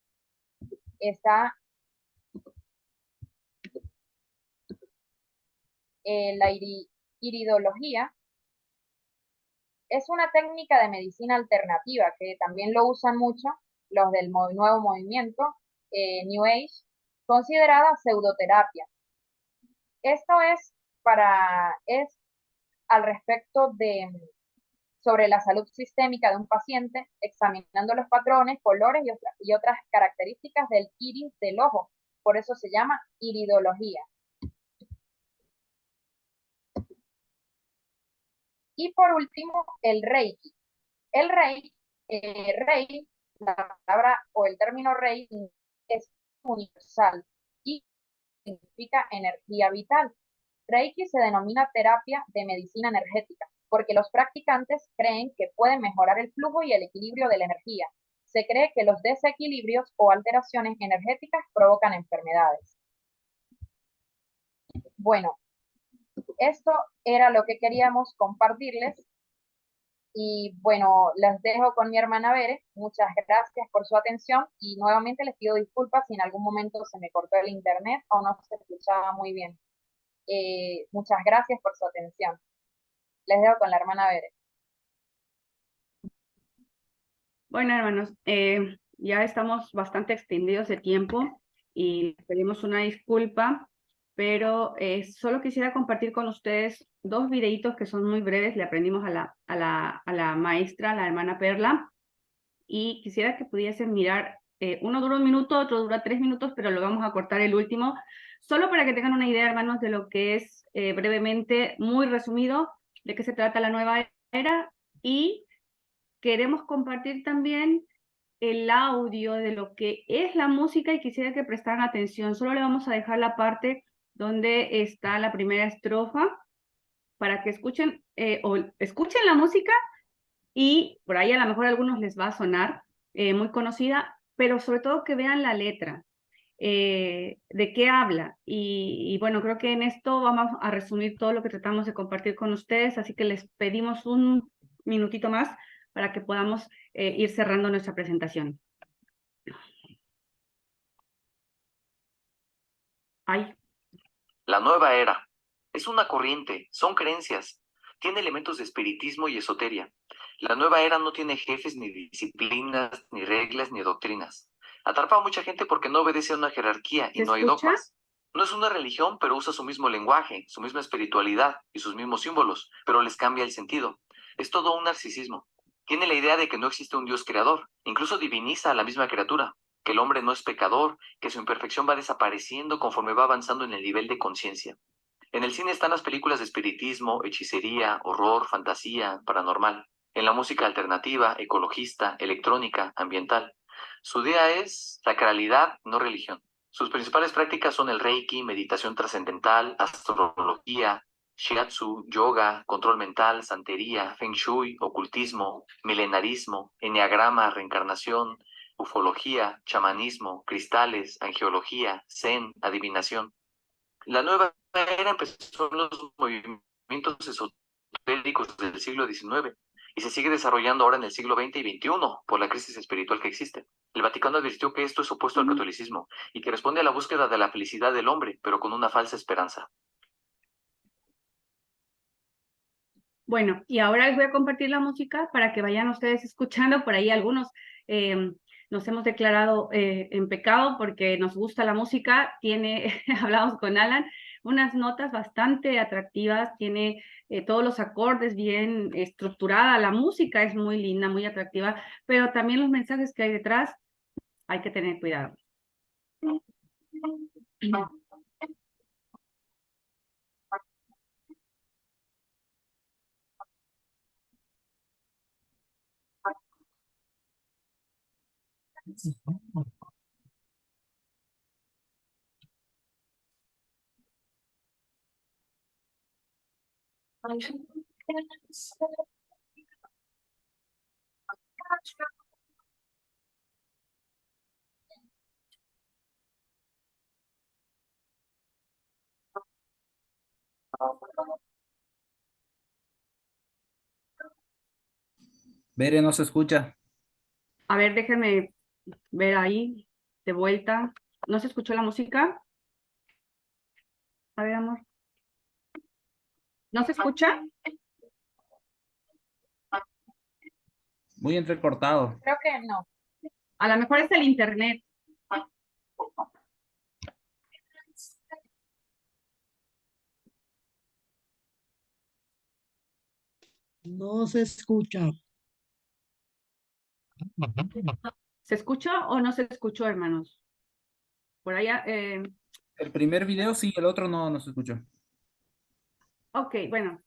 S4: está la iridología. Es una técnica de medicina alternativa que también lo usan mucho los del nuevo movimiento, New Age, considerada pseudoterapia. Esto es al respecto sobre la salud sistémica de un paciente, examinando los patrones, colores y otras características del iris del ojo. Por eso se llama iridología. Y por último, el Reiki. El Rei, la palabra o el término Rei es universal y significa energía vital. Reiki se denomina terapia de medicina energética porque los practicantes creen que pueden mejorar el flujo y el equilibrio de la energía. Se cree que los desequilibrios o alteraciones energéticas provocan enfermedades. Bueno, esto era lo que queríamos compartirles. Y bueno, las dejo con mi hermana Bere. Muchas gracias por su atención y nuevamente les pido disculpas si en algún momento se me cortó el internet o no se escuchaba muy bien. Muchas gracias por su atención. Les dejo con la hermana Bere.
S2: Bueno, hermanos, ya estamos bastante extendidos de tiempo y pedimos una disculpa, pero solo quisiera compartir con ustedes dos videitos que son muy breves. Le aprendimos a la maestra, la hermana Perla, y quisiera que pudiesen mirar. Uno dura 1 minuto, otro dura 3 minutos, pero lo vamos a cortar el último, solo para que tengan una idea, hermanos, de lo que es brevemente, muy resumido, de qué se trata la nueva era, y queremos compartir también el audio de lo que es la música y quisiera que prestaran atención. Solo le vamos a dejar la parte donde está la primera estrofa para que escuchen o escuchen la música y por ahí a lo mejor a algunos les va a sonar muy conocida, pero sobre todo que vean la letra, de qué habla. Y bueno, creo que en esto vamos a resumir todo lo que tratamos de compartir con ustedes, así que les pedimos un minutito más para que podamos ir cerrando nuestra presentación. Ay.
S5: La nueva era es una corriente, son creencias, tiene elementos de espiritismo y esoteria. La nueva era no tiene jefes, ni disciplinas, ni reglas, ni doctrinas. Atrapa a mucha gente porque no obedece a una jerarquía y
S2: ¿Se
S5: no hay
S2: escucha?
S5: dogmas. No es una religión, pero usa su mismo lenguaje, su misma espiritualidad y sus mismos símbolos, pero les cambia el sentido. Es todo un narcisismo. Tiene la idea de que no existe un Dios creador, incluso diviniza a la misma criatura, que el hombre no es pecador, que su imperfección va desapareciendo conforme va avanzando en el nivel de conciencia. En el cine están las películas de espiritismo, hechicería, horror, fantasía, paranormal. En la música alternativa, ecologista, electrónica, ambiental. Su idea es sacralidad, no religión. Sus principales prácticas son el Reiki, meditación trascendental, astrología, shiatsu, yoga, control mental, santería, feng shui, ocultismo, milenarismo, enneagrama, reencarnación, ufología, chamanismo, cristales, angiología, zen, adivinación. La nueva era empezó en los movimientos esotéricos del siglo XIX y se sigue desarrollando ahora en el siglo XX y XXI por la crisis espiritual que existe. El Vaticano advirtió que esto es opuesto al catolicismo y que responde a la búsqueda de la felicidad del hombre, pero con una falsa esperanza.
S2: Bueno, y ahora les voy a compartir la música para que vayan ustedes escuchando. Por ahí algunos nos hemos declarado en pecado porque nos gusta la música. Tiene, hablamos con Alan, unas notas bastante atractivas, tiene todos los acordes bien estructurada. La música es muy linda, muy atractiva, pero también los mensajes que hay detrás hay que tener cuidado.
S1: Bere, no se escucha.
S2: A ver, déjenme ver ahí, de vuelta. ¿No se escuchó la música? A ver, amor. ¿No se escucha?
S1: Muy entrecortado.
S4: Creo que no.
S2: A lo mejor es el internet.
S6: No se escucha.
S2: ¿Se escuchó o no se escuchó, hermanos? Por allá,
S1: El primer video sí, el otro no se escuchó.
S2: ok, bueno,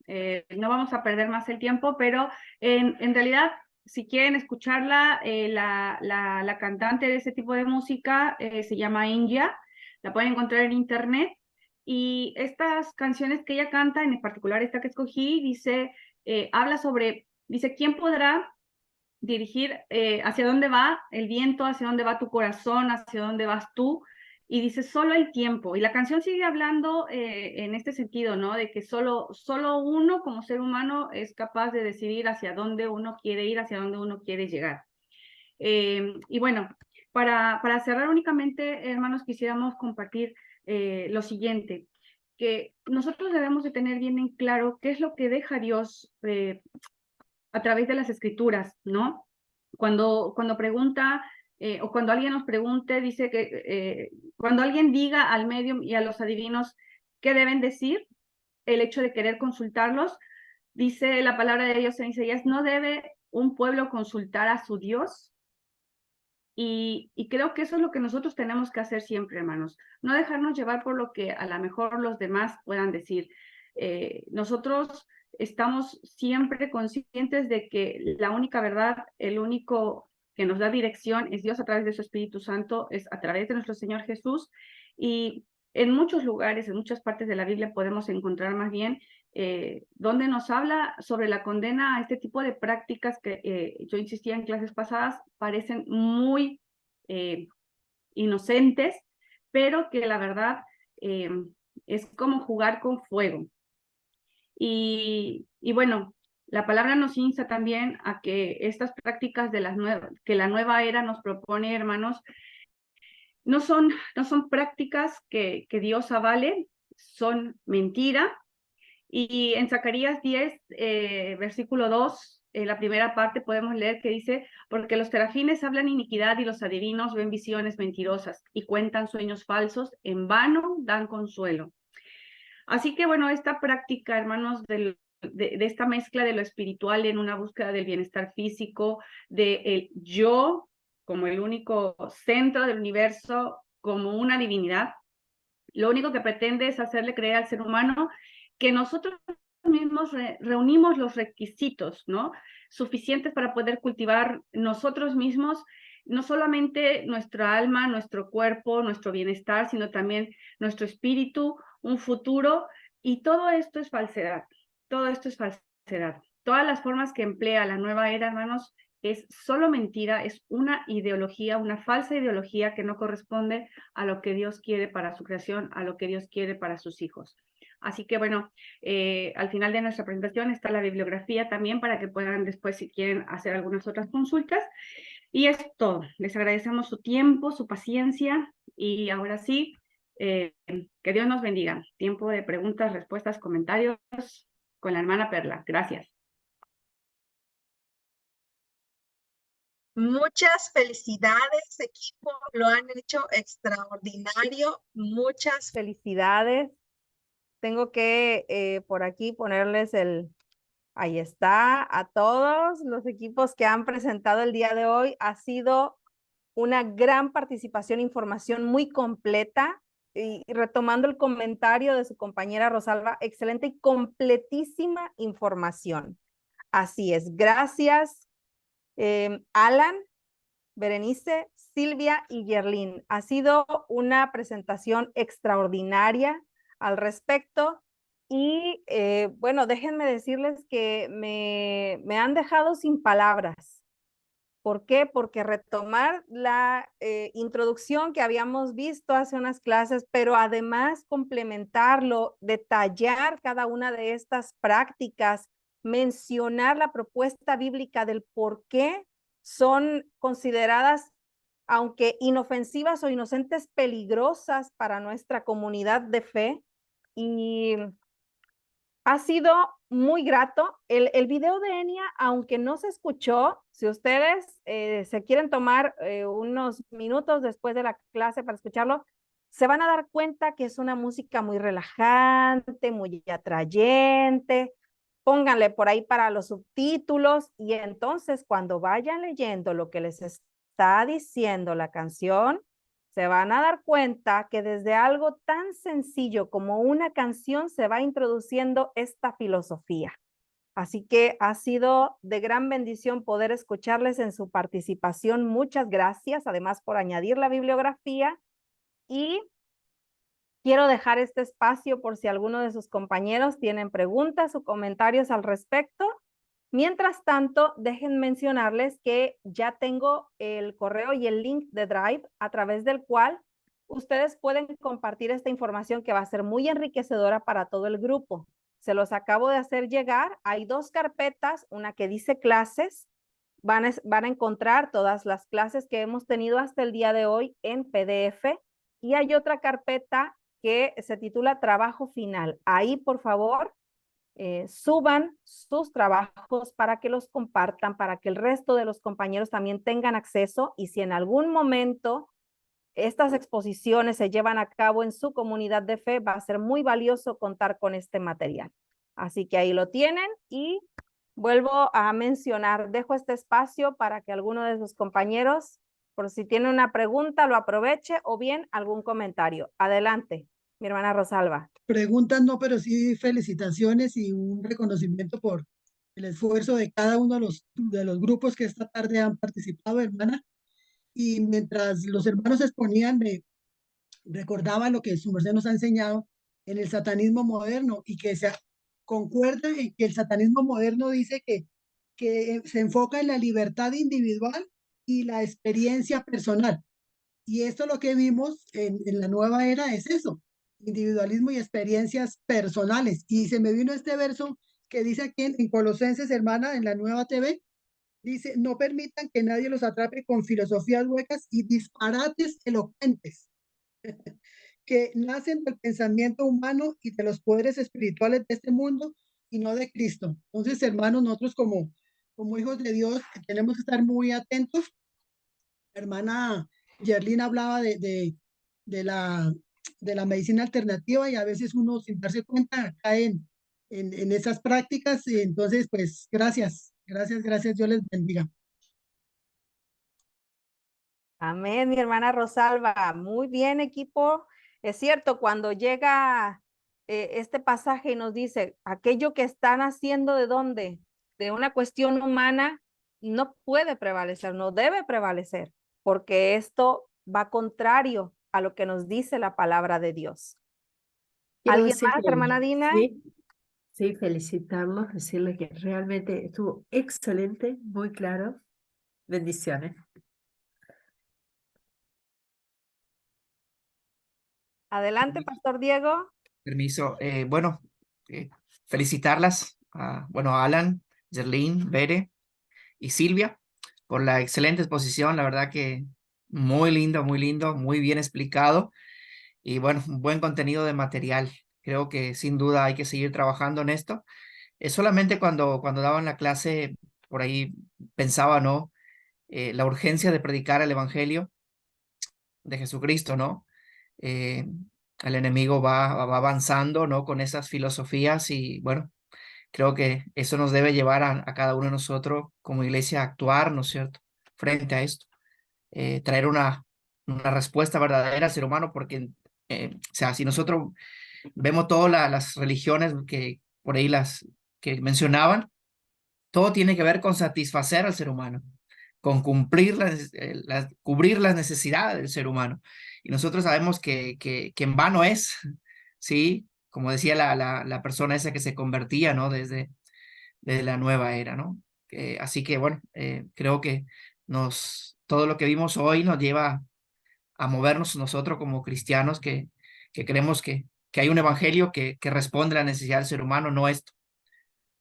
S2: no vamos a perder más el tiempo, pero en realidad, si quieren escucharla, la cantante de ese tipo de música se llama India, la pueden encontrar en internet, y estas canciones que ella canta, en particular esta que escogí, dice, habla sobre, dice, ¿quién podrá dirigir hacia dónde va el viento, hacia dónde va tu corazón, hacia dónde vas tú? Y dice, solo el tiempo. Y la canción sigue hablando en este sentido, ¿no? De que solo uno como ser humano es capaz de decidir hacia dónde uno quiere ir, hacia dónde uno quiere llegar. Y bueno, para cerrar únicamente, hermanos, quisiéramos compartir lo siguiente, que nosotros debemos de tener bien en claro qué es lo que deja Dios a través de las escrituras, ¿no? Cuando pregunta o cuando alguien nos pregunte, dice que cuando alguien diga al medium y a los adivinos qué deben decir, el hecho de querer consultarlos, dice la palabra de Dios en Isaías, no debe un pueblo consultar a su Dios. Y creo que eso es lo que nosotros tenemos que hacer siempre, hermanos. No dejarnos llevar por lo que a lo mejor los demás puedan decir. Nosotros estamos siempre conscientes de que la única verdad, el único que nos da dirección es Dios a través de su Espíritu Santo, es a través de nuestro Señor Jesús. Y en muchos lugares, en muchas partes de la Biblia podemos encontrar más bien donde nos habla sobre la condena a este tipo de prácticas que yo insistía en clases pasadas, parecen muy inocentes, pero que la verdad es como jugar con fuego. Y bueno, la palabra nos insta también a que estas prácticas de que la nueva era nos propone, hermanos, no son prácticas que Dios avale, son mentira. Y en Zacarías 10, versículo 2, en la primera parte podemos leer que dice, porque los serafines hablan iniquidad y los adivinos ven visiones mentirosas y cuentan sueños falsos, en vano dan consuelo. Así que bueno, esta práctica, hermanos, de esta mezcla de lo espiritual en una búsqueda del bienestar físico, de el yo como el único centro del universo, como una divinidad, lo único que pretende es hacerle creer al ser humano que nosotros mismos reunimos los requisitos, ¿no? Suficientes para poder cultivar nosotros mismos, no solamente nuestra alma, nuestro cuerpo, nuestro bienestar, sino también nuestro espíritu, un futuro, y todo esto es falsedad, todo esto es falsedad. Todas las formas que emplea la nueva era, hermanos, es solo mentira, es una ideología, una falsa ideología que no corresponde a lo que Dios quiere para su creación, a lo que Dios quiere para sus hijos. Así que bueno, al final de nuestra presentación está la bibliografía también para que puedan después, si quieren, hacer algunas otras consultas. Y es todo. Les agradecemos su tiempo, su paciencia y ahora sí, que Dios nos bendiga. Tiempo de preguntas, respuestas, comentarios con la hermana Perla. Gracias.
S7: Muchas felicidades, equipo, lo han hecho extraordinario. Muchas felicidades. Tengo que por aquí ponerles ahí está, a todos los equipos que han presentado el día de hoy. Ha sido una gran participación, información muy completa. Y retomando el comentario de su compañera Rosalba, excelente y completísima información. Así es, gracias. Alan, Berenice, Silvia y Yerlin. Ha sido una presentación extraordinaria al respecto y bueno, déjenme decirles que me han dejado sin palabras. ¿Por qué? Porque retomar la introducción que habíamos visto hace unas clases, pero además complementarlo, detallar cada una de estas prácticas, mencionar la propuesta bíblica del por qué son consideradas, aunque inofensivas o inocentes, peligrosas para nuestra comunidad de fe. Y ha sido muy grato. El video de Enia, aunque no se escuchó, si ustedes se quieren tomar unos minutos después de la clase para escucharlo, se van a dar cuenta que es una música muy relajante, muy atrayente. Pónganle por ahí para los subtítulos y entonces cuando vayan leyendo lo que les está diciendo la canción, se van a dar cuenta que desde algo tan sencillo como una canción se va introduciendo esta filosofía. Así que ha sido de gran bendición poder escucharles en su participación. Muchas gracias, además por añadir la bibliografía. Y quiero dejar este espacio por si alguno de sus compañeros tienen preguntas o comentarios al respecto. Mientras tanto, dejen mencionarles que ya tengo el correo y el link de Drive a través del cual ustedes pueden compartir esta información que va a ser muy enriquecedora para todo el grupo. Se los acabo de hacer llegar. Hay dos carpetas, una que dice clases. Van a encontrar todas las clases que hemos tenido hasta el día de hoy en PDF. Y hay otra carpeta que se titula Trabajo Final. Ahí, por favor, suban sus trabajos para que los compartan, para que el resto de los compañeros también tengan acceso y si en algún momento estas exposiciones se llevan a cabo en su comunidad de fe, va a ser muy valioso contar con este material. Así que ahí lo tienen y vuelvo a mencionar, dejo este espacio para que alguno de sus compañeros, por si tiene una pregunta, lo aproveche o bien algún comentario. Adelante, mi hermana Rosalba.
S6: Preguntas no, pero sí felicitaciones y un reconocimiento por el esfuerzo de cada uno de los grupos que esta tarde han participado, hermana. Y mientras los hermanos exponían, me recordaba lo que su merced nos ha enseñado en el satanismo moderno y que se concuerda en que el satanismo moderno dice que se enfoca en la libertad individual y la experiencia personal. Y esto lo que vimos en la nueva era es eso, individualismo y experiencias personales. Y se me vino este verso que dice aquí en Colosenses, hermana, en la nueva TV, dice, no permitan que nadie los atrape con filosofías huecas y disparates elocuentes que nacen del pensamiento humano y de los poderes espirituales de este mundo y no de Cristo. Entonces, hermanos, nosotros como como hijos de Dios tenemos que estar muy atentos. La hermana Yerlin hablaba de la, de la medicina alternativa y a veces uno sin darse cuenta cae en esas prácticas. Y entonces, pues gracias, gracias, gracias. Dios les bendiga.
S7: Amén, mi hermana Rosalba. Muy bien, equipo. Es cierto, cuando llega este pasaje y nos dice, aquello que están haciendo de dónde, de una cuestión humana, no puede prevalecer, no debe prevalecer, porque esto va contrario a lo que nos dice la palabra de Dios.
S8: Quiero
S7: ¿Alguien
S8: decir
S7: más,
S8: que
S7: hermana Dina?
S8: sí, sí, felicitarlos, decirles que realmente estuvo excelente, muy claro. Bendiciones.
S7: Adelante, Pastor Diego.
S9: Permiso. Bueno, felicitarlas a Alan, Jerlyn, Bere y Silvia por la excelente exposición. La verdad que muy lindo, muy bien explicado y bueno, un buen contenido de material. Creo que sin duda hay que seguir trabajando en esto. Solamente cuando daban la clase, por ahí pensaba, ¿no? La urgencia de predicar el Evangelio de Jesucristo, ¿no? Eh, el enemigo va avanzando, ¿no? Con esas filosofías y bueno, creo que eso nos debe llevar a cada uno de nosotros como iglesia a actuar, ¿no es cierto?, frente a esto, traer una respuesta verdadera al ser humano, porque, o sea, si nosotros vemos todas las religiones que por ahí las que mencionaban, todo tiene que ver con satisfacer al ser humano, con cumplir cubrir las necesidades del ser humano. Y nosotros sabemos que en vano es, ¿sí? Como decía la persona esa que se convertía, ¿no? Desde la nueva era, ¿no? Así que, bueno, creo que todo lo que vimos hoy nos lleva a movernos nosotros como cristianos que creemos que hay un evangelio que responde a la necesidad del ser humano, no esto.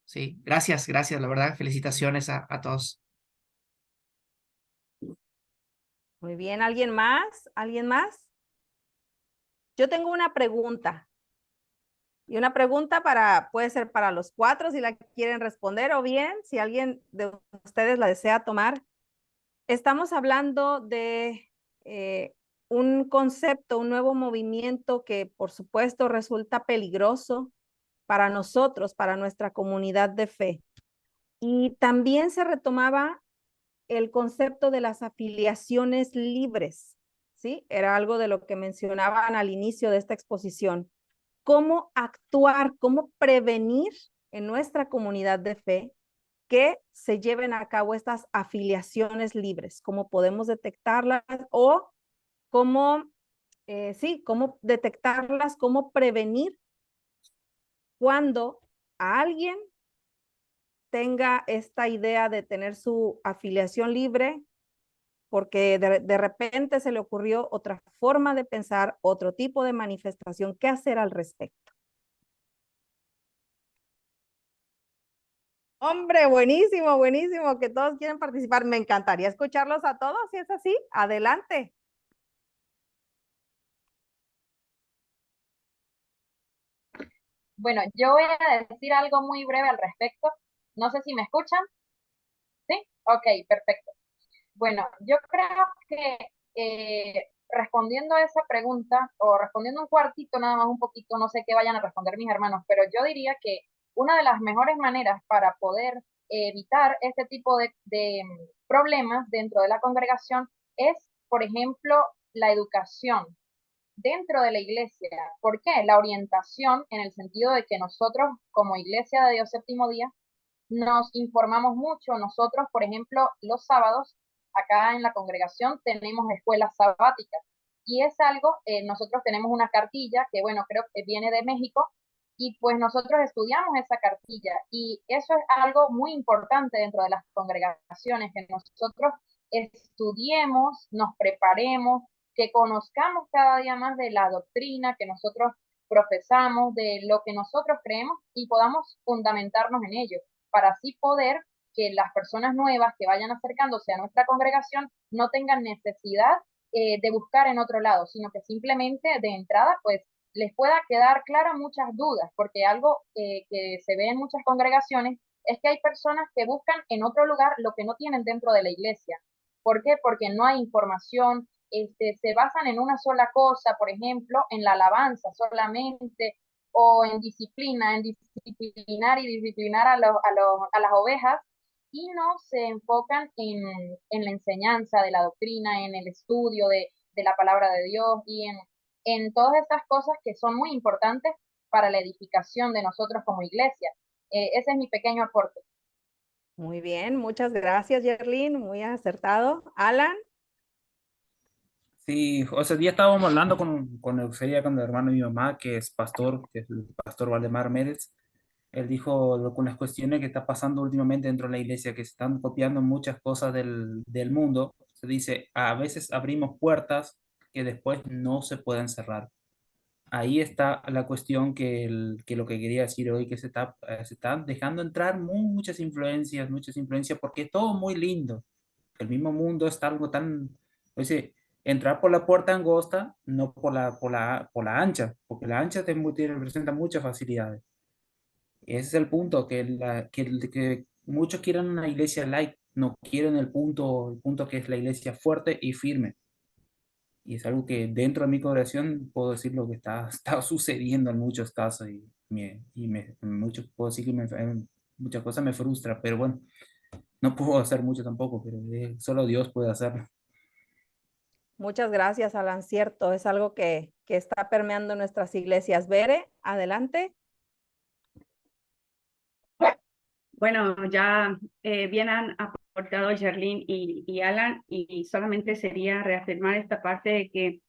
S9: Sí, gracias, la verdad, felicitaciones a todos.
S7: Muy bien, ¿alguien más? ¿Alguien más? Yo tengo una pregunta. Y una pregunta puede ser para los cuatro si la quieren responder o bien si alguien de ustedes la desea tomar. Estamos hablando de un concepto, un nuevo movimiento que por supuesto resulta peligroso para nosotros, para nuestra comunidad de fe. Y también se retomaba el concepto de las afiliaciones libres, ¿sí? Era algo de lo que mencionaban al inicio de esta exposición. ¿Cómo actuar, cómo prevenir en nuestra comunidad de fe que se lleven a cabo estas afiliaciones libres? ¿Cómo podemos detectarlas o cómo, cómo detectarlas, cómo prevenir cuando alguien tenga esta idea de tener su afiliación libre porque de repente se le ocurrió otra forma de pensar, otro tipo de manifestación? ¿Qué hacer al respecto? Hombre, buenísimo, buenísimo, que todos quieren participar. Me encantaría escucharlos a todos, si es así, adelante.
S4: Bueno, yo voy a decir algo muy breve al respecto. No sé si me escuchan. ¿Sí? Ok, perfecto. Bueno, yo creo que respondiendo a esa pregunta, o respondiendo un cuartito nada más un poquito, no sé qué vayan a responder mis hermanos, pero yo diría que una de las mejores maneras para poder evitar este tipo de problemas dentro de la congregación es, por ejemplo, la educación dentro de la iglesia. ¿Por qué? La orientación en el sentido de que nosotros como Iglesia de Dios Séptimo Día nos informamos mucho. Nosotros, por ejemplo, los sábados, acá en la congregación tenemos escuelas sabáticas y es algo, nosotros tenemos una cartilla que, bueno, creo que viene de México y pues nosotros estudiamos esa cartilla y eso es algo muy importante dentro de las congregaciones, que nosotros estudiemos, nos preparemos, que conozcamos cada día más de la doctrina que nosotros profesamos, de lo que nosotros creemos y podamos fundamentarnos en ello para así poder que las personas nuevas que vayan acercándose a nuestra congregación no tengan necesidad de buscar en otro lado, sino que simplemente de entrada pues les pueda quedar claras muchas dudas, porque algo que se ve en muchas congregaciones es que hay personas que buscan en otro lugar lo que no tienen dentro de la iglesia. ¿Por qué? Porque no hay información, se basan en una sola cosa, por ejemplo, en la alabanza solamente, o en disciplina, en disciplinar y disciplinar a las ovejas, y no se enfocan en la enseñanza de la doctrina, en el estudio de la palabra de Dios y en todas estas cosas que son muy importantes para la edificación de nosotros como iglesia. Ese es mi pequeño aporte.
S7: Muy bien, muchas gracias, Yerlin, muy acertado. Alan.
S1: Sí, o sea, día estábamos hablando con el hermano de mi mamá, que es pastor, que es el pastor Valdemar Mérez. Él dijo con las cuestiones que está pasando últimamente dentro de la iglesia, que se están copiando muchas cosas del mundo. Se dice, a veces abrimos puertas que después no se pueden cerrar. Ahí está la cuestión que lo que quería decir hoy, que se están dejando entrar muchas influencias, porque es todo muy lindo. El mismo mundo está algo tan, dice, entrar por la puerta angosta, no por la ancha, porque la ancha presenta muchas facilidades. Ese es el punto, que muchos quieren una iglesia light, no quieren el punto que es la iglesia fuerte y firme. Y es algo que dentro de mi congregación puedo decir lo que está sucediendo en muchos casos puedo decir que muchas cosas me frustran, pero bueno, no puedo hacer mucho tampoco, pero solo Dios puede hacerlo.
S7: Muchas gracias, Alan. Cierto, es algo que está permeando nuestras iglesias. Bere, adelante.
S2: Bueno, ya bien han aportado Yerlin y Alan, y solamente sería reafirmar esta parte de que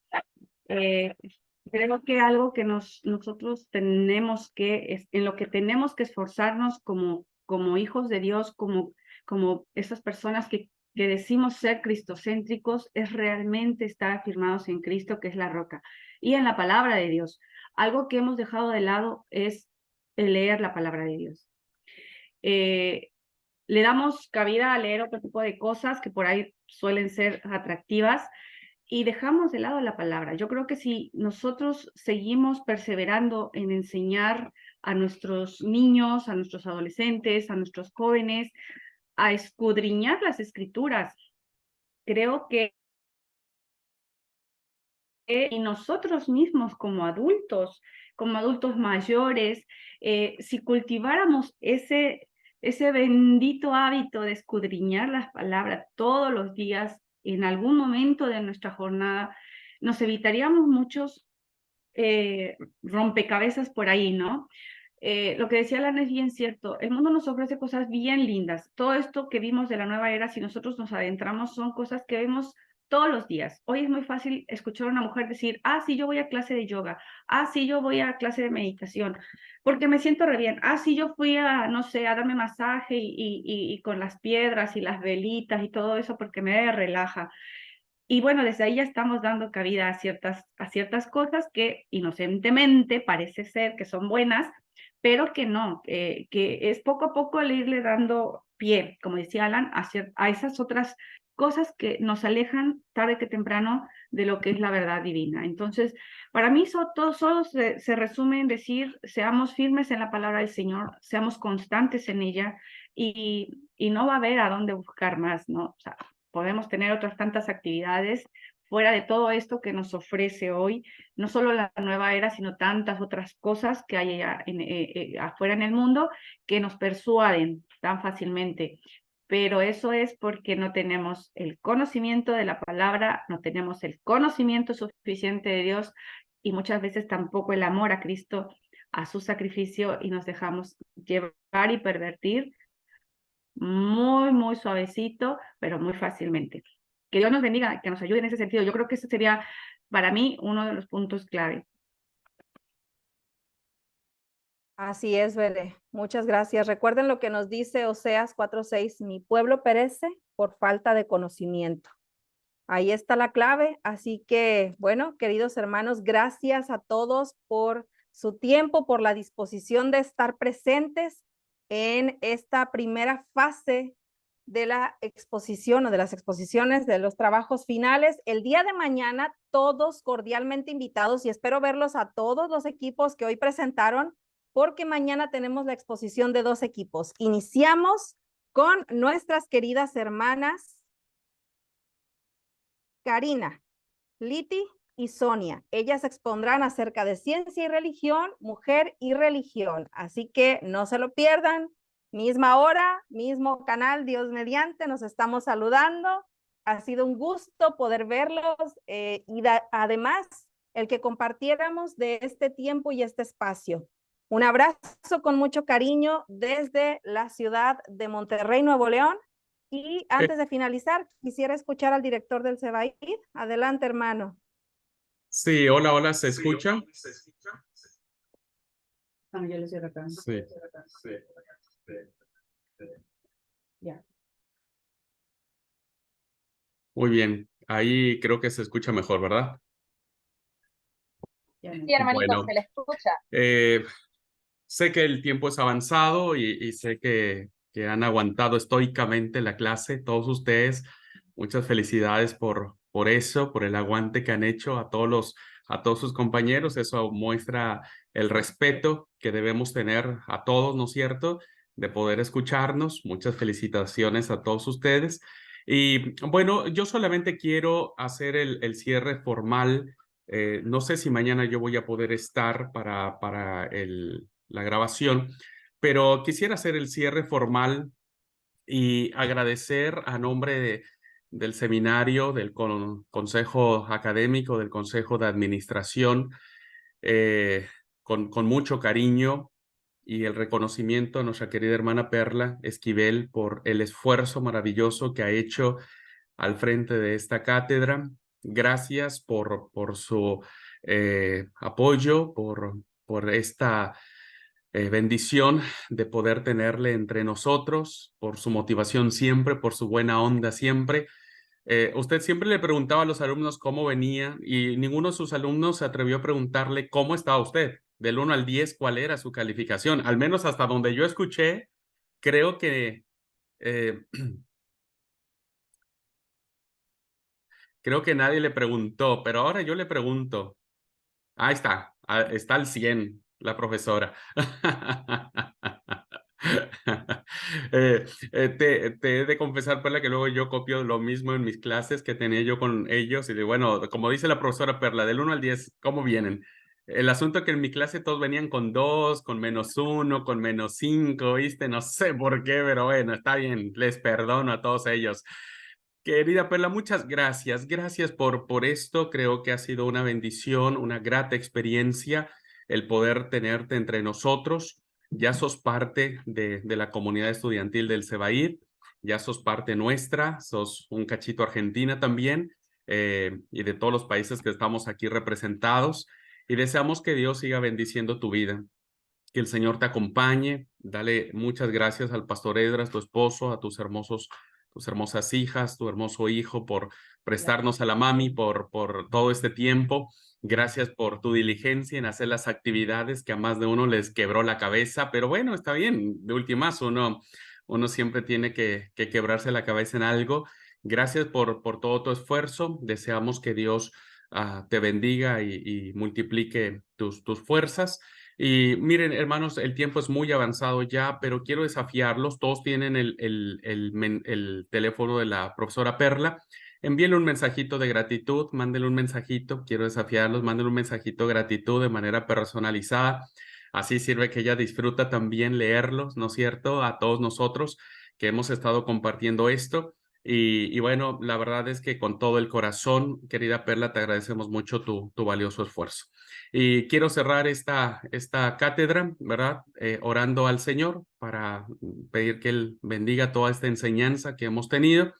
S2: creo que algo que nosotros tenemos en lo que tenemos que esforzarnos como hijos de Dios, como esas personas que decimos ser cristocéntricos, es realmente estar afirmados en Cristo, que es la roca, y en la palabra de Dios. Algo que hemos dejado de lado es el leer la palabra de Dios. Le damos cabida a leer otro tipo de cosas que por ahí suelen ser atractivas y dejamos de lado la palabra. Yo creo que si nosotros seguimos perseverando en enseñar a nuestros niños, a nuestros adolescentes, a nuestros jóvenes, a escudriñar las escrituras, creo que y nosotros mismos como adultos mayores, si cultiváramos ese bendito hábito de escudriñar las palabras todos los días, en algún momento de nuestra jornada, nos evitaríamos muchos rompecabezas por ahí, ¿no? Lo que decía Lana es bien cierto, el mundo nos ofrece cosas bien lindas. Todo esto que vimos de la nueva era, si nosotros nos adentramos, son cosas que vemos todos los días. Hoy es muy fácil escuchar a una mujer decir, sí, yo voy a clase de yoga, sí, yo voy a clase de meditación, porque me siento re bien, sí, yo fui no sé, a darme masaje y con las piedras y las velitas y todo eso porque me relaja. Y bueno, desde ahí ya estamos dando cabida a ciertas cosas que inocentemente parece ser que son buenas, pero que no, que es poco a poco el irle dando pie, como decía Alan, a esas otras cosas que nos alejan tarde que temprano de lo que es la verdad divina. Entonces, para mí todo solo se resume en decir, seamos firmes en la palabra del Señor, seamos constantes en ella y no va a haber a dónde buscar más, ¿no? O sea, podemos tener otras tantas actividades fuera de todo esto que nos ofrece hoy, no solo la nueva era, sino tantas otras cosas que hay afuera en el mundo que nos persuaden tan fácilmente. Pero eso es porque no tenemos el conocimiento de la palabra, no tenemos el conocimiento suficiente de Dios y muchas veces tampoco el amor a Cristo, a su sacrificio, y nos dejamos llevar y pervertir muy, muy suavecito, pero muy fácilmente. Que Dios nos bendiga, que nos ayude en ese sentido. Yo creo que ese sería para mí uno de los puntos clave.
S7: Así es, Bere. Muchas gracias. Recuerden lo que nos dice Oseas 4:6, mi pueblo perece por falta de conocimiento. Ahí está la clave. Así que, bueno, queridos hermanos, gracias a todos por su tiempo, por la disposición de estar presentes en esta primera fase de la exposición o de las exposiciones de los trabajos finales. El día de mañana, todos cordialmente invitados, y espero verlos a todos los equipos que hoy presentaron, porque mañana tenemos la exposición de 2 equipos. Iniciamos con nuestras queridas hermanas Karina, Liti y Sonia. Ellas expondrán acerca de ciencia y religión, mujer y religión. Así que no se lo pierdan. Misma hora, mismo canal, Dios mediante, nos estamos saludando. Ha sido un gusto poder verlos además el que compartiéramos de este tiempo y este espacio. Un abrazo con mucho cariño desde la ciudad de Monterrey, Nuevo León. Y antes de finalizar, quisiera escuchar al director del CEBAID. Adelante, hermano.
S10: Sí, hola, hola, ¿se escucha?
S2: Bueno, yo les cierro acá.
S10: Sí.
S2: Ya.
S10: Muy bien, ahí creo que se escucha mejor, ¿verdad?
S2: Ya.
S4: Sí, hermanito,
S10: Bueno,
S4: se le escucha.
S10: sé que el tiempo es avanzado y sé que han aguantado estoicamente la clase, todos ustedes. Muchas felicidades por eso, por el aguante que han hecho a todos sus compañeros. Eso muestra el respeto que debemos tener a todos, ¿no es cierto? De poder escucharnos. Muchas felicitaciones a todos ustedes. Y bueno, yo solamente quiero hacer el cierre formal. No sé si mañana yo voy a poder estar para la grabación, pero quisiera hacer el cierre formal y agradecer a nombre del seminario, del consejo académico, del consejo de administración, con mucho cariño y el reconocimiento a nuestra querida hermana Perla Esquivel por el esfuerzo maravilloso que ha hecho al frente de esta cátedra. Gracias por su apoyo, por esta bendición de poder tenerle entre nosotros, por su motivación siempre, por su buena onda siempre. Usted siempre le preguntaba a los alumnos cómo venía y ninguno de sus alumnos se atrevió a preguntarle cómo estaba usted. Del 1 al 10, ¿cuál era su calificación? Al menos hasta donde yo escuché, creo que creo que nadie le preguntó, pero ahora yo le pregunto. Ahí está, está al 100 la profesora. Te he de confesar, Perla, que luego yo copio lo mismo en mis clases que tenía yo con ellos. Y de, bueno, como dice la profesora Perla, del 1 al 10, ¿cómo vienen? El asunto es que en mi clase todos venían con 2, con -1, con -5, ¿viste? No sé por qué, pero bueno, está bien, les perdono a todos ellos. Querida Perla, muchas gracias. Gracias por esto. Creo que ha sido una bendición, una grata experiencia el poder tenerte entre nosotros. Ya sos parte de la comunidad estudiantil del CEBAID, ya sos parte nuestra, sos un cachito argentina también, y de todos los países que estamos aquí representados. Y deseamos que Dios siga bendiciendo tu vida, que el Señor te acompañe. Dale muchas gracias al pastor Edras, tu esposo, a tus hermosas hijas, tu hermoso hijo, por prestarnos a la mami por todo este tiempo. Gracias por tu diligencia en hacer las actividades que a más de uno les quebró la cabeza, pero bueno, está bien. De últimas, uno siempre tiene que quebrarse la cabeza en algo. Gracias por todo tu esfuerzo. Deseamos que Dios te bendiga y multiplique tus fuerzas. Y miren, hermanos, el tiempo es muy avanzado ya, pero quiero desafiarlos. Todos tienen el teléfono de la profesora Perla. Envíenle un mensajito de gratitud, mándenle un mensajito. Quiero desafiarlos, mándenle un mensajito de gratitud de manera personalizada. Así sirve que ella disfruta también leerlos, ¿no es cierto? A todos nosotros que hemos estado compartiendo esto. Y bueno, la verdad es que con todo el corazón, querida Perla, te agradecemos mucho tu valioso esfuerzo. Y quiero cerrar esta cátedra, ¿verdad? Orando al Señor para pedir que Él bendiga toda esta enseñanza que hemos tenido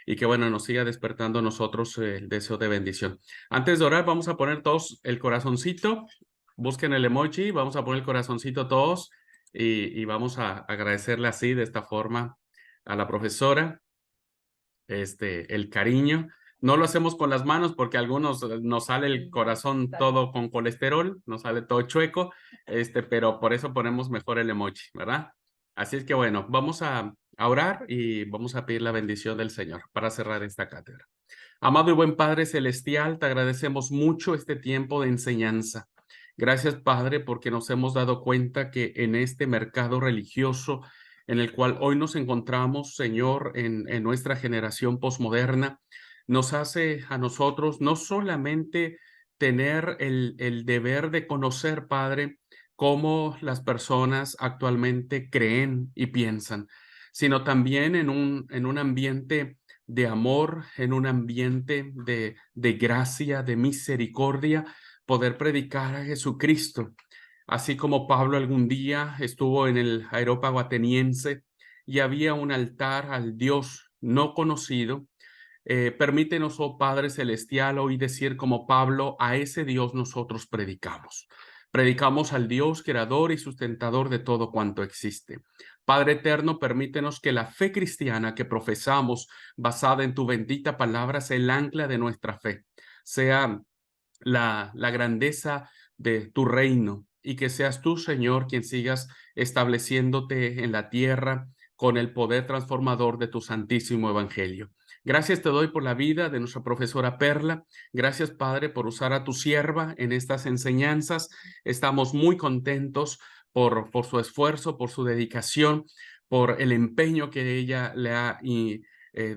S10: y que, bueno, nos siga despertando a nosotros el deseo de bendición. Antes de orar, vamos a poner todos el corazoncito. Busquen el emoji, vamos a poner el corazoncito todos y vamos a agradecerle así, de esta forma, a la profesora, el cariño. No lo hacemos con las manos porque a algunos nos sale el corazón todo con colesterol, nos sale todo chueco, pero por eso ponemos mejor el emoji, ¿verdad? Así es que bueno, vamos a orar y vamos a pedir la bendición del Señor para cerrar esta cátedra. Amado y buen Padre Celestial, te agradecemos mucho este tiempo de enseñanza. Gracias, Padre, porque nos hemos dado cuenta que en este mercado religioso en el cual hoy nos encontramos, Señor, en nuestra generación posmoderna, nos hace a nosotros no solamente tener el deber de conocer, Padre, cómo las personas actualmente creen y piensan, sino también en un ambiente de amor, en un ambiente de gracia, de misericordia, poder predicar a Jesucristo. Así como Pablo algún día estuvo en el Areópago ateniense y había un altar al Dios no conocido, permítenos, oh Padre Celestial, hoy decir como Pablo, a ese Dios nosotros predicamos. Predicamos al Dios creador y sustentador de todo cuanto existe. Padre eterno, permítenos que la fe cristiana que profesamos, basada en tu bendita palabra, sea el ancla de nuestra fe, sea la grandeza de tu reino, y que seas tú, Señor, quien sigas estableciéndote en la tierra con el poder transformador de tu santísimo evangelio. Gracias te doy por la vida de nuestra profesora Perla. Gracias, Padre, por usar a tu sierva en estas enseñanzas. Estamos muy contentos por su esfuerzo, por su dedicación, por el empeño que ella le ha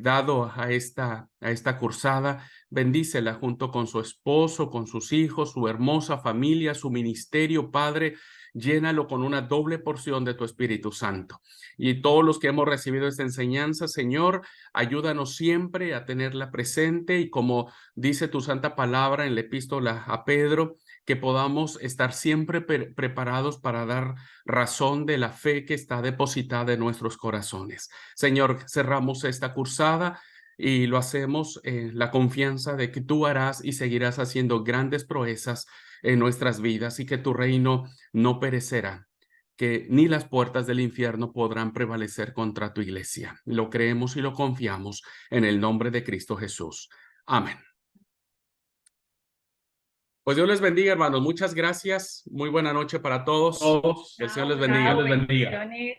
S10: dado a esta cursada. Bendícela junto con su esposo, con sus hijos, su hermosa familia, su ministerio, Padre. Llénalo con una doble porción de tu Espíritu Santo. Y todos los que hemos recibido esta enseñanza, Señor, ayúdanos siempre a tenerla presente, y como dice tu santa palabra en la epístola a Pedro, que podamos estar siempre preparados para dar razón de la fe que está depositada en nuestros corazones. Señor, cerramos esta cursada y lo hacemos en la confianza de que tú harás y seguirás haciendo grandes proezas en nuestras vidas, y que tu reino no perecerá, que ni las puertas del infierno podrán prevalecer contra tu iglesia. Lo creemos y lo confiamos en el nombre de Cristo Jesús. Amén. Pues Dios les bendiga, hermanos. Muchas gracias. Muy buena noche para todos. Que el Señor les bendiga.
S2: Bendiciones.